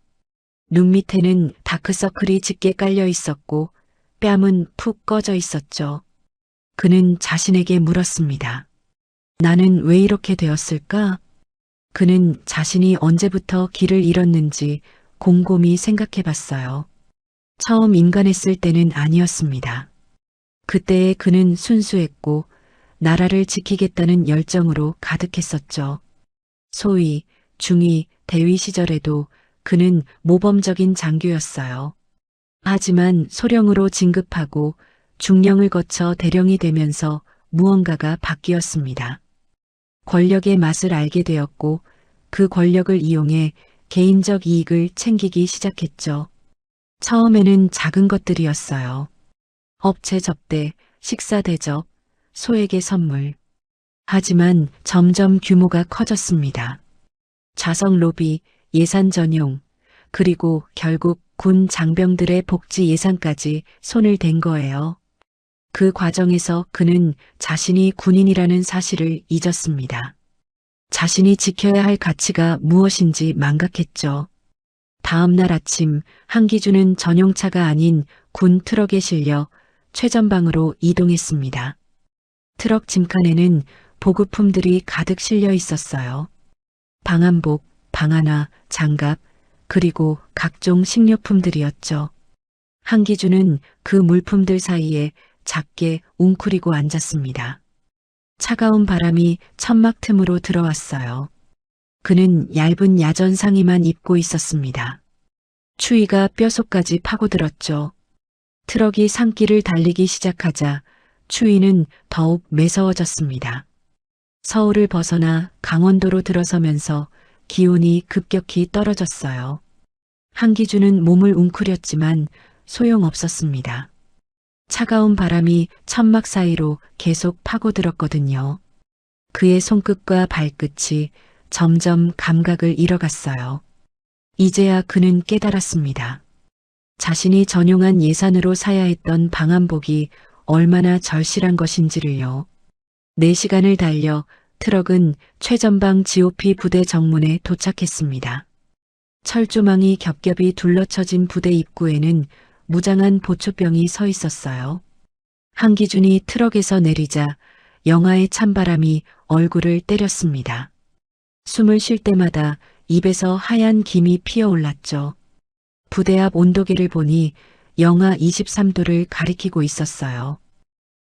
눈 밑에는 다크서클이 짙게 깔려 있었고 뺨은 푹 꺼져 있었죠. 그는 자신에게 물었습니다. 나는 왜 이렇게 되었을까? 그는 자신이 언제부터 길을 잃었는지 곰곰이 생각해 봤어요. 처음 인간했을 때는 아니었습니다. 그때의 그는 순수했고 나라를 지키겠다는 열정으로 가득했었죠. 소위, 중위, 대위 시절에도 그는 모범적인 장교였어요. 하지만 소령으로 진급하고 중령을 거쳐 대령이 되면서 무언가가 바뀌었습니다. 권력의 맛을 알게 되었고 그 권력을 이용해 개인적 이익을 챙기기 시작했죠. 처음에는 작은 것들이었어요. 업체 접대, 식사 대접, 소에게 선물. 하지만 점점 규모가 커졌습니다. 좌석 로비, 예산 전용, 그리고 결국 군 장병들의 복지 예산까지 손을 댄 거예요. 그 과정에서 그는 자신이 군인이라는 사실을 잊었습니다. 자신이 지켜야 할 가치가 무엇인지 망각했죠. 다음 날 아침 한기준은 전용차가 아닌 군 트럭에 실려 최전방으로 이동했습니다. 트럭 짐칸에는 보급품들이 가득 실려 있었어요. 방한복, 방한화, 장갑, 그리고 각종 식료품들이었죠. 한기준은 그 물품들 사이에 작게 웅크리고 앉았습니다. 차가운 바람이 천막 틈으로 들어왔어요. 그는 얇은 야전 상의만 입고 있었습니다. 추위가 뼛속까지 파고들었죠. 트럭이 산길을 달리기 시작하자 추위는 더욱 매서워졌습니다. 서울을 벗어나 강원도로 들어서면서 기온이 급격히 떨어졌어요. 한기준은 몸을 웅크렸지만 소용없었습니다. 차가운 바람이 천막 사이로 계속 파고들었거든요. 그의 손끝과 발끝이 점점 감각을 잃어갔어요. 이제야 그는 깨달았습니다. 자신이 전용한 예산으로 사야 했던 방한복이 얼마나 절실한 것인지를요. 4시간을 달려 트럭은 최전방 GOP 부대 정문에 도착했습니다. 철조망이 겹겹이 둘러쳐진 부대 입구에는 무장한 보초병이 서 있었어요. 한기준이 트럭에서 내리자 영하의 찬바람이 얼굴을 때렸습니다. 숨을 쉴 때마다 입에서 하얀 김이 피어올랐죠. 부대 앞 온도계를 보니 영하 23도를 가리키고 있었어요.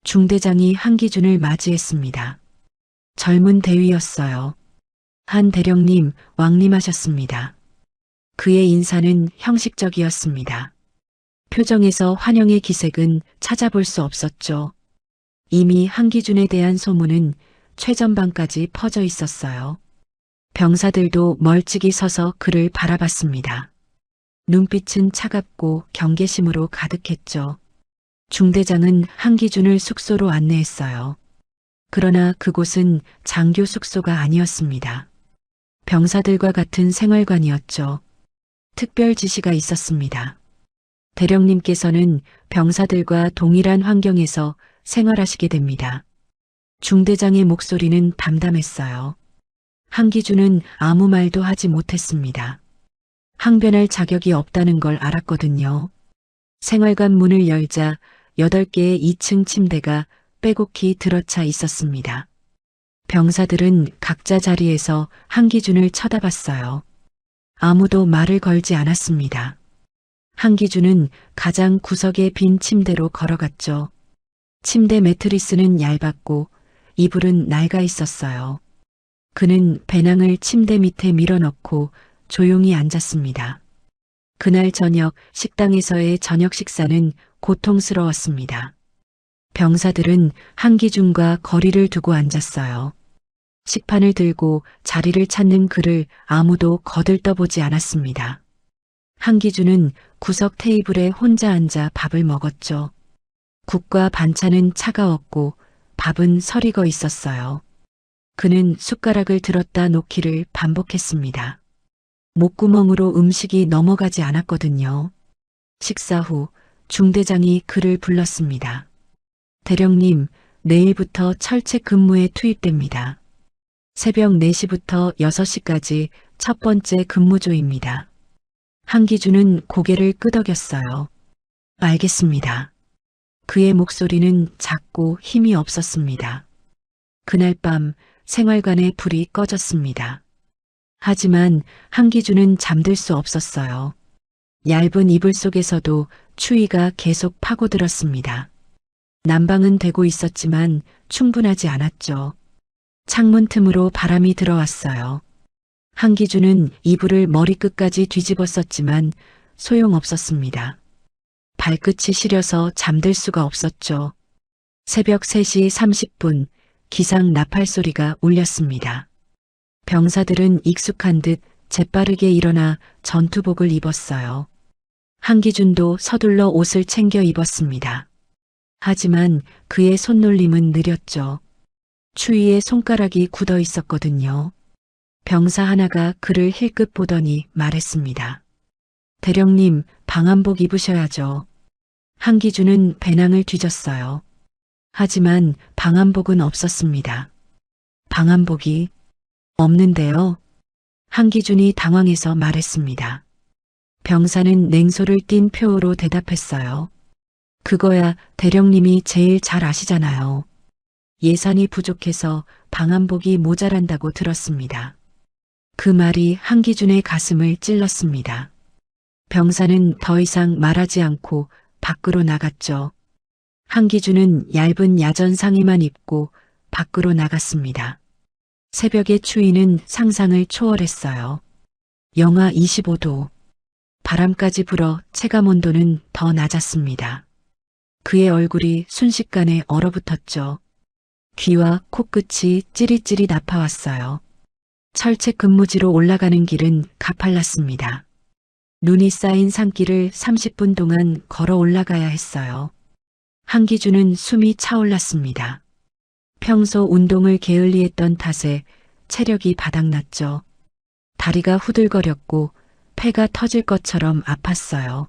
중대장이 한기준을 맞이했습니다. 젊은 대위였어요. 한 대령님, 왕림하셨습니다. 그의 인사는 형식적이었습니다. 표정에서 환영의 기색은 찾아볼 수 없었죠. 이미 한기준에 대한 소문은 최전방까지 퍼져 있었어요. 병사들도 멀찍이 서서 그를 바라봤습니다. 눈빛은 차갑고 경계심으로 가득했죠. 중대장은 한기준을 숙소로 안내했어요. 그러나 그곳은 장교 숙소가 아니었습니다. 병사들과 같은 생활관이었죠. 특별 지시가 있었습니다. 대령님께서는 병사들과 동일한 환경에서 생활하시게 됩니다. 중대장의 목소리는 담담했어요. 한기준은 아무 말도 하지 못했습니다. 항변할 자격이 없다는 걸 알았거든요. 생활관 문을 열자 8개의 2층 침대가 빼곡히 들어차 있었습니다. 병사들은 각자 자리에서 한기준을 쳐다봤어요. 아무도 말을 걸지 않았습니다. 한기준은 가장 구석의 빈 침대로 걸어갔죠. 침대 매트리스는 얇았고 이불은 낡아 있었어요. 그는 배낭을 침대 밑에 밀어넣고 조용히 앉았습니다. 그날 저녁 식당에서의 저녁 식사는 고통스러웠습니다. 병사들은 한기준과 거리를 두고 앉았어요. 식판을 들고 자리를 찾는 그를 아무도 거들떠보지 않았습니다. 한기준은 구석 테이블에 혼자 앉아 밥을 먹었죠. 국과 반찬은 차가웠고 밥은 설익어 있었어요. 그는 숟가락을 들었다 놓기를 반복했습니다. 목구멍으로 음식이 넘어가지 않았거든요. 식사 후 중대장이 그를 불렀습니다. 대령님, 내일부터 철책 근무에 투입됩니다. 새벽 4시부터 6시까지 첫 번째 근무조입니다. 한기준은 고개를 끄덕였어요. 알겠습니다. 그의 목소리는 작고 힘이 없었습니다. 그날 밤 생활관에 불이 꺼졌습니다. 하지만 한기준은 잠들 수 없었어요. 얇은 이불 속에서도 추위가 계속 파고들었습니다. 난방은 되고 있었지만 충분하지 않았죠. 창문 틈으로 바람이 들어왔어요. 한기준은 이불을 머리끝까지 뒤집었었지만 소용없었습니다. 발끝이 시려서 잠들 수가 없었죠. 새벽 3시 30분 기상 나팔 소리가 울렸습니다. 병사들은 익숙한 듯 재빠르게 일어나 전투복을 입었어요. 한기준도 서둘러 옷을 챙겨 입었습니다. 하지만 그의 손놀림은 느렸죠. 추위에 손가락이 굳어 있었거든요. 병사 하나가 그를 힐끗 보더니 말했습니다. 대령님, 방한복 입으셔야죠. 한기준은 배낭을 뒤졌어요. 하지만 방한복은 없었습니다. 방한복이 없는데요. 한기준이 당황해서 말했습니다. 병사는 냉소를 띤 표호로 대답했어요. 그거야 대령님이 제일 잘 아시잖아요. 예산이 부족해서 방한복이 모자란다고 들었습니다. 그 말이 한기준의 가슴을 찔렀습니다. 병사는 더 이상 말하지 않고 밖으로 나갔죠. 한기준은 얇은 야전 상의만 입고 밖으로 나갔습니다. 새벽의 추위는 상상을 초월했어요. 영하 25도. 바람까지 불어 체감 온도는 더 낮았습니다. 그의 얼굴이 순식간에 얼어붙었죠. 귀와 코끝이 찌릿찌릿 아파왔어요. 철책 근무지로 올라가는 길은 가팔랐습니다. 눈이 쌓인 산길을 30분 동안 걸어 올라가야 했어요. 한기준은 숨이 차올랐습니다. 평소 운동을 게을리했던 탓에 체력이 바닥났죠. 다리가 후들거렸고 폐가 터질 것처럼 아팠어요.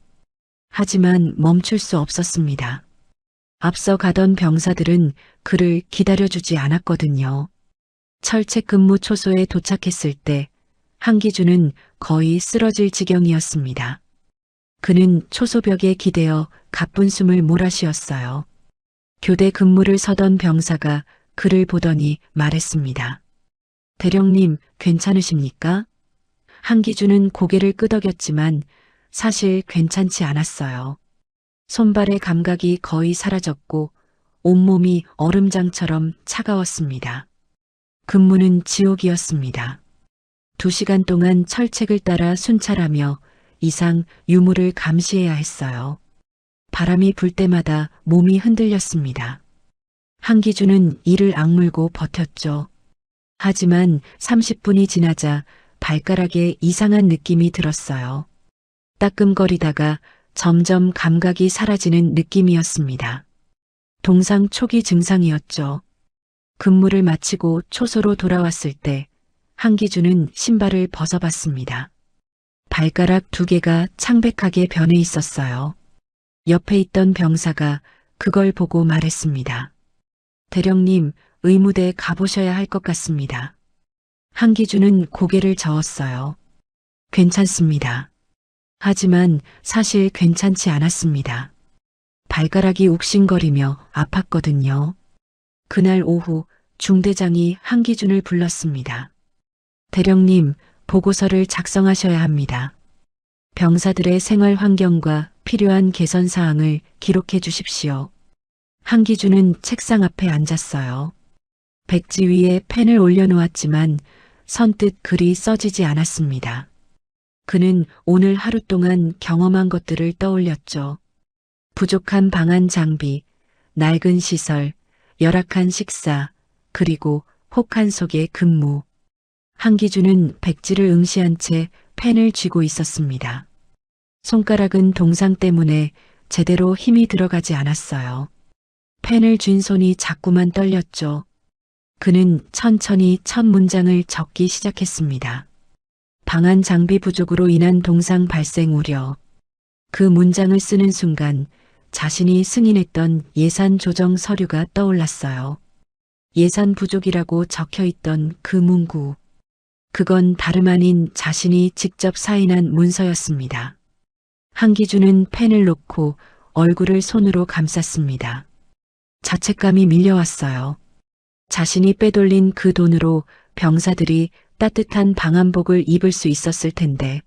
하지만 멈출 수 없었습니다. 앞서 가던 병사들은 그를 기다려주지 않았거든요. 철책 근무 초소에 도착했을 때 한기준은 거의 쓰러질 지경이었습니다. 그는 초소벽에 기대어 가쁜 숨을 몰아쉬었어요. 교대 근무를 서던 병사가 그를 보더니 말했습니다. 대령님, 괜찮으십니까? 한기준은 고개를 끄덕였지만 사실 괜찮지 않았어요. 손발의 감각이 거의 사라졌고 온몸이 얼음장처럼 차가웠습니다. 근무는 지옥이었습니다. 2시간 동안 철책을 따라 순찰하며 이상 유물을 감시해야 했어요. 바람이 불 때마다 몸이 흔들렸습니다. 한기준은 이를 악물고 버텼죠. 하지만 30분이 지나자 발가락에 이상한 느낌이 들었어요. 따끔거리다가 점점 감각이 사라지는 느낌이었습니다. 동상 초기 증상이었죠. 근무를 마치고 초소로 돌아왔을 때 한기준은 신발을 벗어봤습니다. 발가락 2개가 창백하게 변해 있었어요. 옆에 있던 병사가 그걸 보고 말했습니다. 대령님, 의무대 가보셔야 할 것 같습니다. 한기준은 고개를 저었어요. 괜찮습니다. 하지만 사실 괜찮지 않았습니다. 발가락이 욱신거리며 아팠거든요. 그날 오후 중대장이 한기준을 불렀습니다. 대령님, 보고서를 작성하셔야 합니다. 병사들의 생활 환경과 필요한 개선 사항을 기록해 주십시오. 한기준은 책상 앞에 앉았어요. 백지 위에 펜을 올려놓았지만 선뜻 글이 써지지 않았습니다. 그는 오늘 하루 동안 경험한 것들을 떠올렸죠. 부족한 방한 장비, 낡은 시설, 열악한 식사, 그리고 혹한 속의 근무. 한기준은 백지를 응시한 채 펜을 쥐고 있었습니다. 손가락은 동상 때문에 제대로 힘이 들어가지 않았어요. 펜을 쥔 손이 자꾸만 떨렸죠. 그는 천천히 첫 문장을 적기 시작했습니다. 방한 장비 부족으로 인한 동상 발생 우려. 그 문장을 쓰는 순간 자신이 승인했던 예산 조정 서류가 떠올랐어요. 예산 부족이라고 적혀있던 그 문구. 그건 다름 아닌 자신이 직접 사인한 문서였습니다. 한기준은 펜을 놓고 얼굴을 손으로 감쌌습니다. 자책감이 밀려왔어요. 자신이 빼돌린 그 돈으로 병사들이 따뜻한 방한복을 입을 수 있었을 텐데,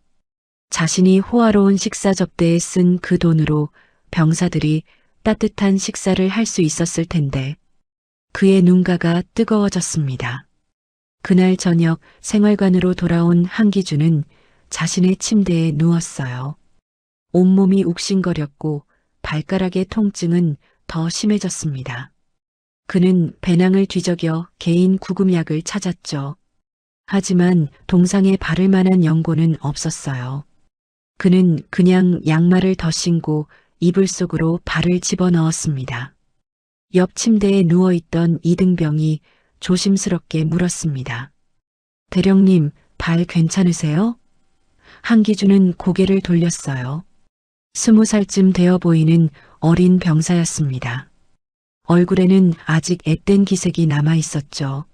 자신이 호화로운 식사 접대에 쓴 그 돈으로 병사들이 따뜻한 식사를 할 수 있었을 텐데, 그의 눈가가 뜨거워졌습니다. 그날 저녁 생활관으로 돌아온 한기준은 자신의 침대에 누웠어요. 온몸이 욱신거렸고 발가락의 통증은 더 심해졌습니다. 그는 배낭을 뒤적여 개인 구급약을 찾았죠. 하지만 동상에 바를 만한 연고는 없었어요. 그는 그냥 양말을 더 신고 이불 속으로 발을 집어넣었습니다. 옆 침대에 누워있던 이등병이 조심스럽게 물었습니다. 대령님, 발 괜찮으세요? 한기준은 고개를 돌렸어요. 20살쯤 되어 보이는 어린 병사였습니다. 얼굴에는 아직 앳된 기색이 남아 있었죠.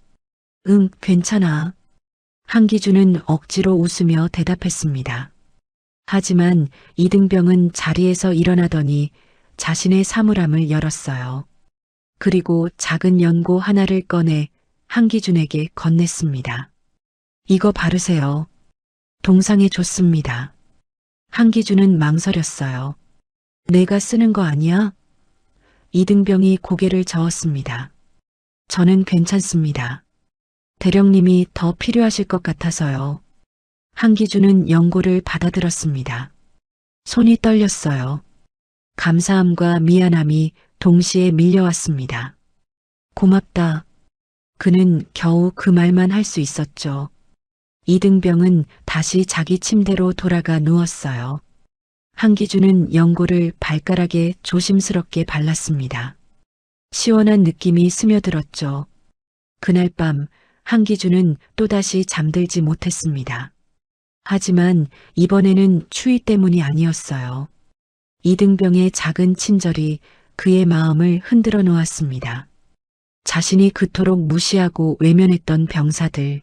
응, 괜찮아. 한기준은 억지로 웃으며 대답했습니다. 하지만 이등병은 자리에서 일어나더니 자신의 사물함을 열었어요. 그리고 작은 연고 하나를 꺼내 한기준에게 건넸습니다. 이거 바르세요. 동상에 줬습니다. 한기준은 망설였어요. 내가 쓰는 거 아니야? 이등병이 고개를 저었습니다. 저는 괜찮습니다. 대령님이 더 필요하실 것 같아서요. 한기준은 연고를 받아들었습니다. 손이 떨렸어요. 감사함과 미안함이 동시에 밀려왔습니다. 고맙다. 그는 겨우 그 말만 할 수 있었죠. 이등병은 다시 자기 침대로 돌아가 누웠어요. 한기준은 연고를 발가락에 조심스럽게 발랐습니다. 시원한 느낌이 스며들었죠. 그날 밤 한기준은 또다시 잠들지 못했습니다. 하지만 이번에는 추위 때문이 아니었어요. 이등병의 작은 친절이 그의 마음을 흔들어 놓았습니다. 자신이 그토록 무시하고 외면했던 병사들.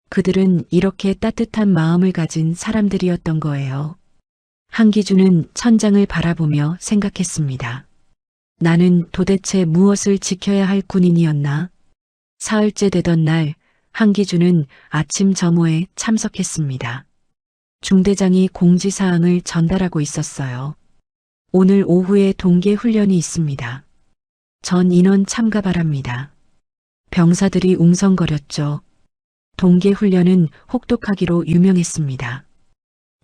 그들은 이렇게 따뜻한 마음을 가진 사람들이었던 거예요. 한기준은 천장을 바라보며 생각했습니다. 나는 도대체 무엇을 지켜야 할 군인이었나? 사흘째 되던 날 한기준은 아침 점호에 참석했습니다. 중대장이 공지사항을 전달하고 있었어요. 오늘 오후에 동계 훈련이 있습니다. 전 인원 참가 바랍니다. 병사들이 웅성거렸죠. 동계 훈련은 혹독하기로 유명했습니다.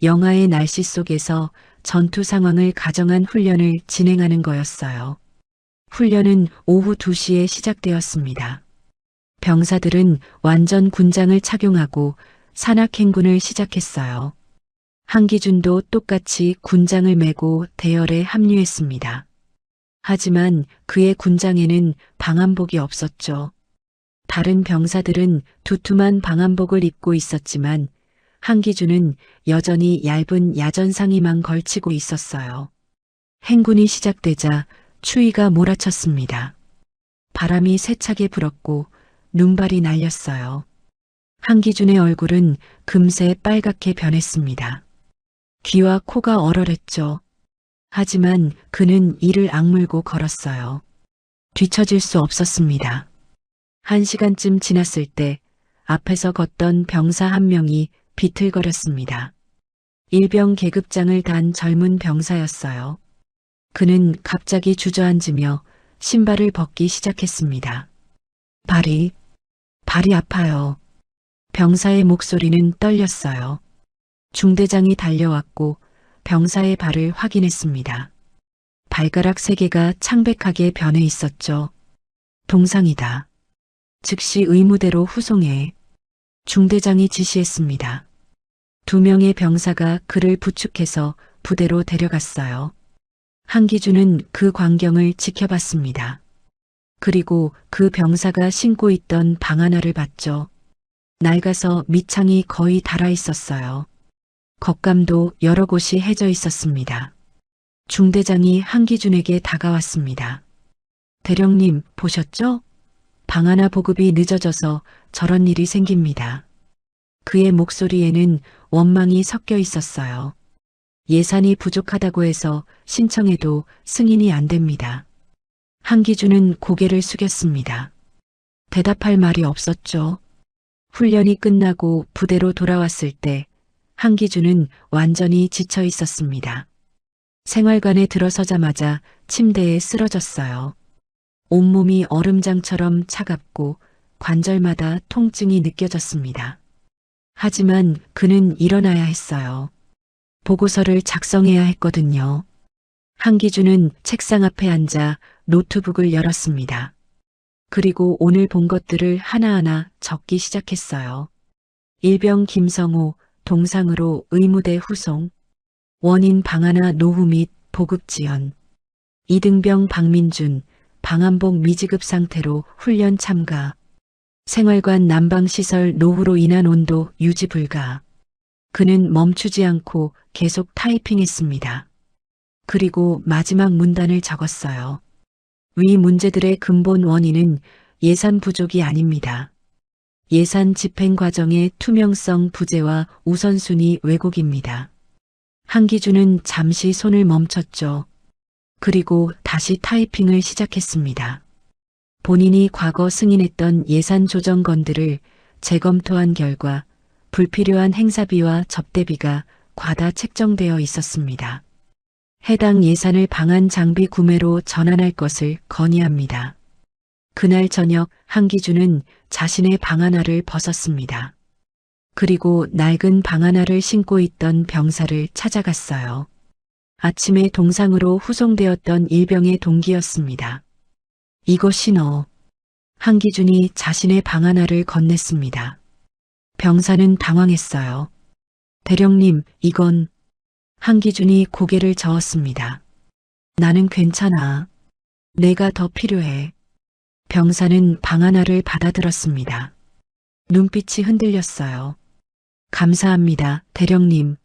영하의 날씨 속에서 전투 상황을 가정한 훈련을 진행하는 거였어요. 훈련은 오후 2시에 시작되었습니다. 병사들은 완전 군장을 착용하고 산악행군을 시작했어요. 한기준도 똑같이 군장을 메고 대열에 합류했습니다. 하지만 그의 군장에는 방한복이 없었죠. 다른 병사들은 두툼한 방한복을 입고 있었지만 한기준은 여전히 얇은 야전상의만 걸치고 있었어요. 행군이 시작되자 추위가 몰아쳤습니다. 바람이 세차게 불었고 눈발이 날렸어요. 한기준의 얼굴은 금세 빨갛게 변했습니다. 귀와 코가 얼얼했죠. 하지만 그는 이를 악물고 걸었어요. 뒤처질 수 없었습니다. 1시간쯤 지났을 때 앞에서 걷던 병사 한 명이 비틀거렸습니다. 일병 계급장을 단 젊은 병사였어요. 그는 갑자기 주저앉으며 신발을 벗기 시작했습니다. 발이 아파요. 병사의 목소리는 떨렸어요. 중대장이 달려왔고 병사의 발을 확인했습니다. 발가락 3개가 창백하게 변해 있었죠. 동상이다. 즉시 의무대로 후송해. 중대장이 지시했습니다. 2명의 병사가 그를 부축해서 부대로 데려갔어요. 한기준은 그 광경을 지켜봤습니다. 그리고 그 병사가 신고 있던 방하나를 봤죠. 낡아서 밑창이 거의 닳아 있었어요. 겉감도 여러 곳이 해져 있었습니다. 중대장이 한기준에게 다가왔습니다. 대령님, 보셨죠? 방하나 보급이 늦어져서 저런 일이 생깁니다. 그의 목소리에는 원망이 섞여 있었어요. 예산이 부족하다고 해서 신청해도 승인이 안 됩니다. 한기준은 고개를 숙였습니다. 대답할 말이 없었죠. 훈련이 끝나고 부대로 돌아왔을 때 한기준은 완전히 지쳐 있었습니다. 생활관에 들어서자마자 침대에 쓰러졌어요. 온몸이 얼음장처럼 차갑고 관절마다 통증이 느껴졌습니다. 하지만 그는 일어나야 했어요. 보고서를 작성해야 했거든요. 한기준은 책상 앞에 앉아 노트북을 열었습니다. 그리고 오늘 본 것들을 하나하나 적기 시작했어요. 일병 김성호, 동상으로 의무대 후송, 원인 방하나 노후 및 보급 지연, 이등병 박민준, 방한복 미지급 상태로 훈련 참가, 생활관 난방시설 노후로 인한 온도 유지 불가. 그는 멈추지 않고 계속 타이핑했습니다. 그리고 마지막 문단을 적었어요. 위 문제들의 근본 원인은 예산 부족이 아닙니다. 예산 집행 과정의 투명성 부재와 우선순위 왜곡입니다. 한기준은 잠시 손을 멈췄죠. 그리고 다시 타이핑을 시작했습니다. 본인이 과거 승인했던 예산 조정건들을 재검토한 결과 불필요한 행사비와 접대비가 과다 책정되어 있었습니다. 해당 예산을 방한 장비 구매로 전환할 것을 건의합니다. 그날 저녁 한기준은 자신의 방하나를 벗었습니다. 그리고 낡은 방하나를 신고 있던 병사를 찾아갔어요. 아침에 동상으로 후송되었던 일병의 동기였습니다. 이거 신어. 한기준이 자신의 방하나를 건넸습니다. 병사는 당황했어요. 대령님, 이건... 한기준이 고개를 저었습니다. 나는 괜찮아. 내가 더 필요해. 병사는 방하나를 받아들었습니다. 눈빛이 흔들렸어요. 감사합니다, 대령님.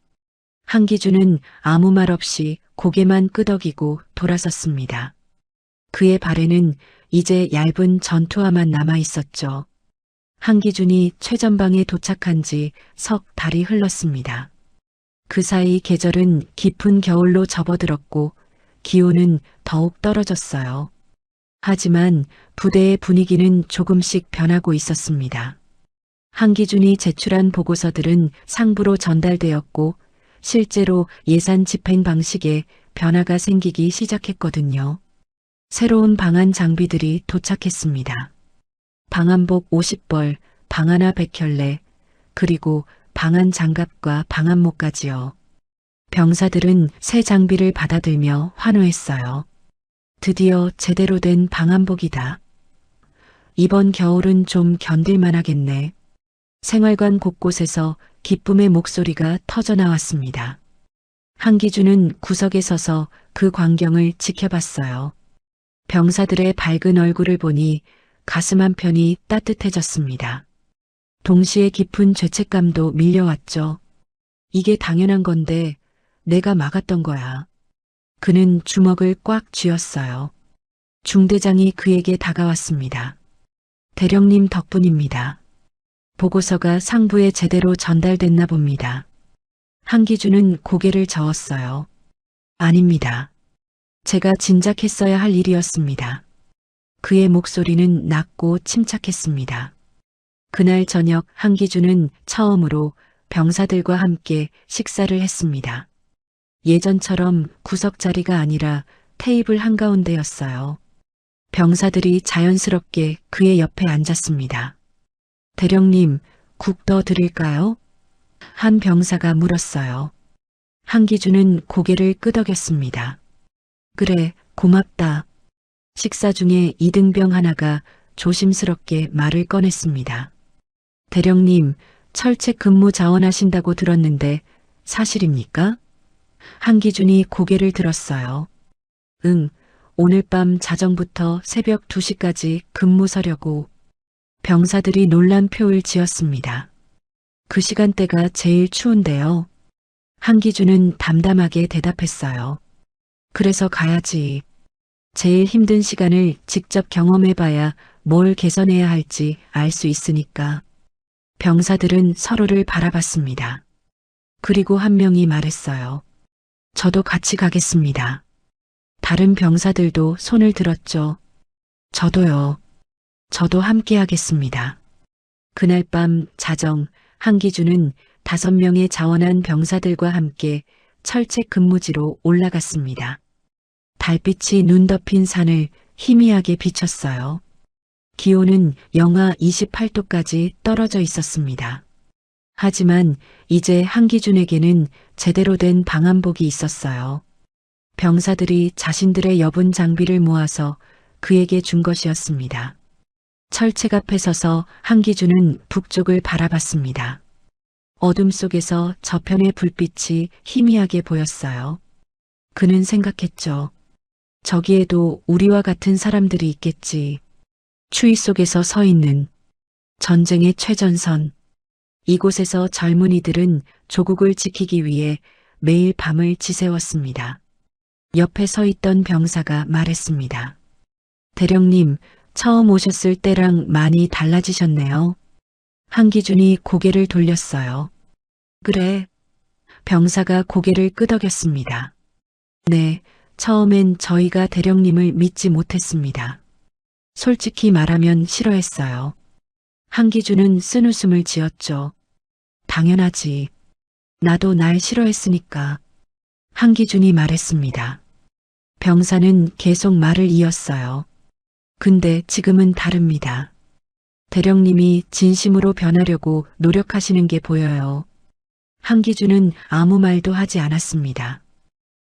한기준은 아무 말 없이 고개만 끄덕이고 돌아섰습니다. 그의 발에는 이제 얇은 전투화만 남아 있었죠. 한기준이 최전방에 도착한 지 석 달이 흘렀습니다. 그 사이 계절은 깊은 겨울로 접어들었고 기온은 더욱 떨어졌어요. 하지만 부대의 분위기는 조금씩 변하고 있었습니다. 한기준이 제출한 보고서들은 상부로 전달되었고 실제로 예산 집행 방식에 변화가 생기기 시작했거든요. 새로운 방한 장비들이 도착했습니다. 방한복 50벌, 방하나 100켤레, 그리고 방한 장갑과 방한모까지요. 병사들은 새 장비를 받아들며 환호했어요. 드디어 제대로 된 방한복이다. 이번 겨울은 좀 견딜만 하겠네. 생활관 곳곳에서 기쁨의 목소리가 터져 나왔습니다. 한기준은 구석에 서서 그 광경을 지켜봤어요. 병사들의 밝은 얼굴을 보니 가슴 한편이 따뜻해졌습니다. 동시에 깊은 죄책감도 밀려왔죠. 이게 당연한 건데 내가 막았던 거야. 그는 주먹을 꽉 쥐었어요. 중대장이 그에게 다가왔습니다. 대령님 덕분입니다. 보고서가 상부에 제대로 전달됐나 봅니다. 한기준은 고개를 저었어요. 아닙니다. 제가 진작했어야 할 일이었습니다. 그의 목소리는 낮고 침착했습니다. 그날 저녁 한기준은 처음으로 병사들과 함께 식사를 했습니다. 예전처럼 구석 자리가 아니라 테이블 한가운데였어요. 병사들이 자연스럽게 그의 옆에 앉았습니다. 대령님, 국 더 드릴까요? 한 병사가 물었어요. 한기준은 고개를 끄덕였습니다. 그래, 고맙다. 식사 중에 이등병 하나가 조심스럽게 말을 꺼냈습니다. 대령님, 철책 근무 자원하신다고 들었는데 사실입니까? 한기준이 고개를 들었어요. 응, 오늘 밤 자정부터 새벽 2시까지 근무 서려고. 병사들이 놀란표를 지었습니다. 그 시간대가 제일 추운데요. 한기준은 담담하게 대답했어요. 그래서 가야지. 제일 힘든 시간을 직접 경험해봐야 뭘 개선해야 할지 알 수 있으니까. 병사들은 서로를 바라봤습니다. 그리고 한 명이 말했어요. 저도 같이 가겠습니다. 다른 병사들도 손을 들었죠. 저도요. 저도 함께 하겠습니다. 그날 밤 자정 한기준은 5명의 자원한 병사들과 함께 철책 근무지로 올라갔습니다. 달빛이 눈 덮인 산을 희미하게 비쳤어요. 기온은 영하 28도까지 떨어져 있었습니다. 하지만 이제 한기준에게는 제대로 된 방한복이 있었어요. 병사들이 자신들의 여분 장비를 모아서 그에게 준 것이었습니다. 철책 앞에 서서 한기준은 북쪽을 바라봤습니다. 어둠 속에서 저편의 불빛이 희미하게 보였어요. 그는 생각했죠. 저기에도 우리와 같은 사람들이 있겠지. 추위 속에서 서 있는 전쟁의 최전선. 이곳에서 젊은이들은 조국을 지키기 위해 매일 밤을 지새웠습니다. 옆에 서 있던 병사가 말했습니다. 대령님, 처음 오셨을 때랑 많이 달라지셨네요. 한기준이 고개를 돌렸어요. 그래. 병사가 고개를 끄덕였습니다. 네, 처음엔 저희가 대령님을 믿지 못했습니다. 솔직히 말하면 싫어했어요. 한기준은 쓴웃음을 지었죠. 당연하지. 나도 날 싫어했으니까. 한기준이 말했습니다. 병사는 계속 말을 이었어요. 근데 지금은 다릅니다. 대령님이 진심으로 변하려고 노력하시는 게 보여요. 한기준은 아무 말도 하지 않았습니다.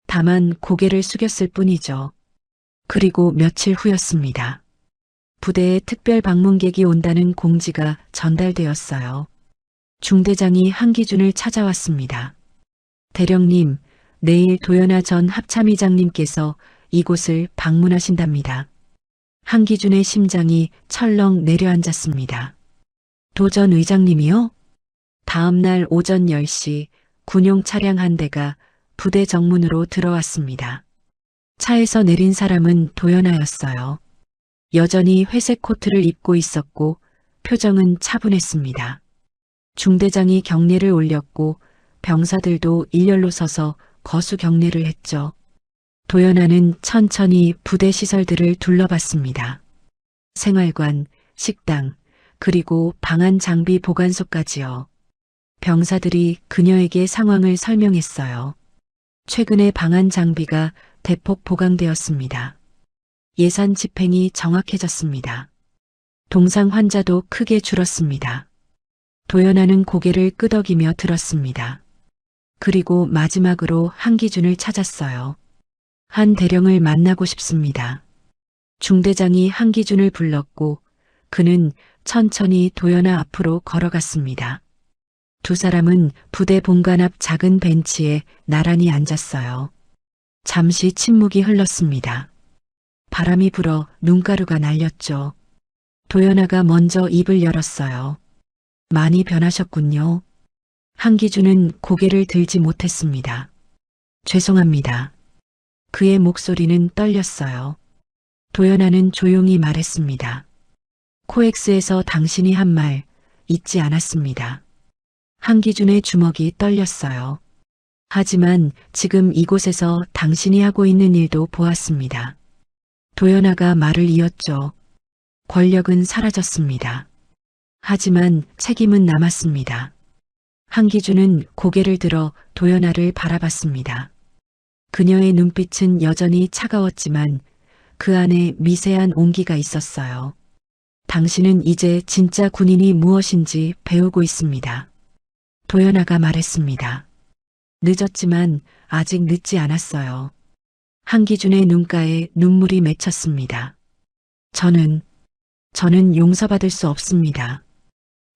다만 고개를 숙였을 뿐이죠. 그리고 며칠 후였습니다. 부대에 특별 방문객이 온다는 공지가 전달되었어요. 중대장이 한기준을 찾아왔습니다. 대령님, 내일 도연하 전 합참의장님께서 이곳을 방문하신답니다. 한기준의 심장이 철렁 내려앉았습니다. 도전 의장님이요? 다음 날 오전 10시 군용 차량 한 대가 부대 정문으로 들어왔습니다. 차에서 내린 사람은 도연하였어요. 여전히 회색 코트를 입고 있었고 표정은 차분했습니다. 중대장이 경례를 올렸고 병사들도 일렬로 서서 거수 경례를 했죠. 도연하는 천천히 부대 시설들을 둘러봤습니다. 생활관, 식당, 그리고 방한 장비 보관소까지요. 병사들이 그녀에게 상황을 설명했어요. 최근에 방한 장비가 대폭 보강되었습니다. 예산 집행이 정확해졌습니다. 동상 환자도 크게 줄었습니다. 도연하는 고개를 끄덕이며 들었습니다. 그리고 마지막으로 한기준을 찾았어요. 한 대령을 만나고 싶습니다. 중대장이 한기준을 불렀고 그는 천천히 도연하 앞으로 걸어갔습니다. 두 사람은 부대 본관 앞 작은 벤치에 나란히 앉았어요. 잠시 침묵이 흘렀습니다. 바람이 불어 눈가루가 날렸죠. 도연아가 먼저 입을 열었어요. 많이 변하셨군요. 한기준은 고개를 들지 못했습니다. 죄송합니다. 그의 목소리는 떨렸어요. 도연아는 조용히 말했습니다. 코엑스에서 당신이 한 말 잊지 않았습니다. 한기준의 주먹이 떨렸어요. 하지만 지금 이곳에서 당신이 하고 있는 일도 보았습니다. 도연아가 말을 이었죠. 권력은 사라졌습니다. 하지만 책임은 남았습니다. 한기준은 고개를 들어 도연아를 바라봤습니다. 그녀의 눈빛은 여전히 차가웠지만 그 안에 미세한 온기가 있었어요. 당신은 이제 진짜 군인이 무엇인지 배우고 있습니다. 도연아가 말했습니다. 늦었지만 아직 늦지 않았어요. 한기준의 눈가에 눈물이 맺혔습니다. 저는 용서받을 수 없습니다.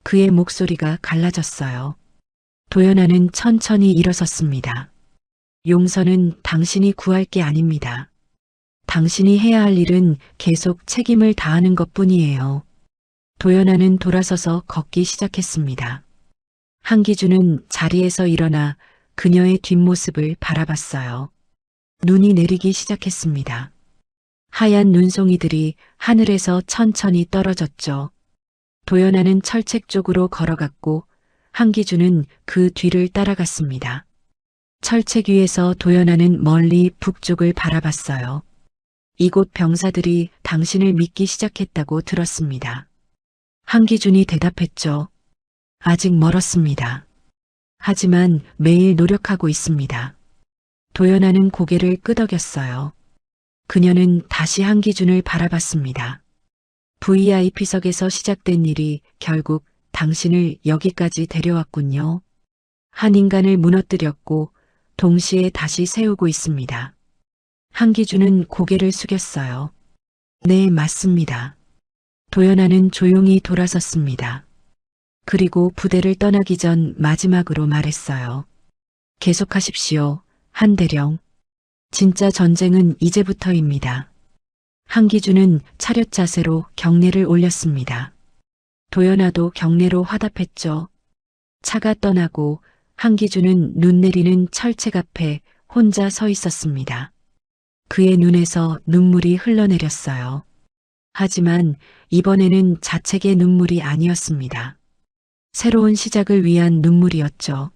그의 목소리가 갈라졌어요. 도연아는 천천히 일어섰습니다. 용서는 당신이 구할 게 아닙니다. 당신이 해야 할 일은 계속 책임을 다하는 것뿐이에요. 도연아는 돌아서서 걷기 시작했습니다. 한기준은 자리에서 일어나 그녀의 뒷모습을 바라봤어요. 눈이 내리기 시작했습니다. 하얀 눈송이들이 하늘에서 천천히 떨어졌죠. 도연아는 철책 쪽으로 걸어갔고 한기준은 그 뒤를 따라갔습니다. 철책 위에서 도연아는 멀리 북쪽을 바라봤어요. 이곳 병사들이 당신을 믿기 시작했다고 들었습니다. 한기준이 대답했죠. 아직 멀었습니다. 하지만 매일 노력하고 있습니다. 도연아는 고개를 끄덕였어요. 그녀는 다시 한기준을 바라봤습니다. VIP석에서 시작된 일이 결국 당신을 여기까지 데려왔군요. 한 인간을 무너뜨렸고 동시에 다시 세우고 있습니다. 한기준은 고개를 숙였어요. 네, 맞습니다. 도연아는 조용히 돌아섰습니다. 그리고 부대를 떠나기 전 마지막으로 말했어요. 계속하십시오, 한대령. 진짜 전쟁은 이제부터입니다. 한기준은 차렷 자세로 경례를 올렸습니다. 도연아도 경례로 화답했죠. 차가 떠나고 한기준은 눈 내리는 철책 앞에 혼자 서 있었습니다. 그의 눈에서 눈물이 흘러내렸어요. 하지만 이번에는 자책의 눈물이 아니었습니다. 새로운 시작을 위한 눈물이었죠.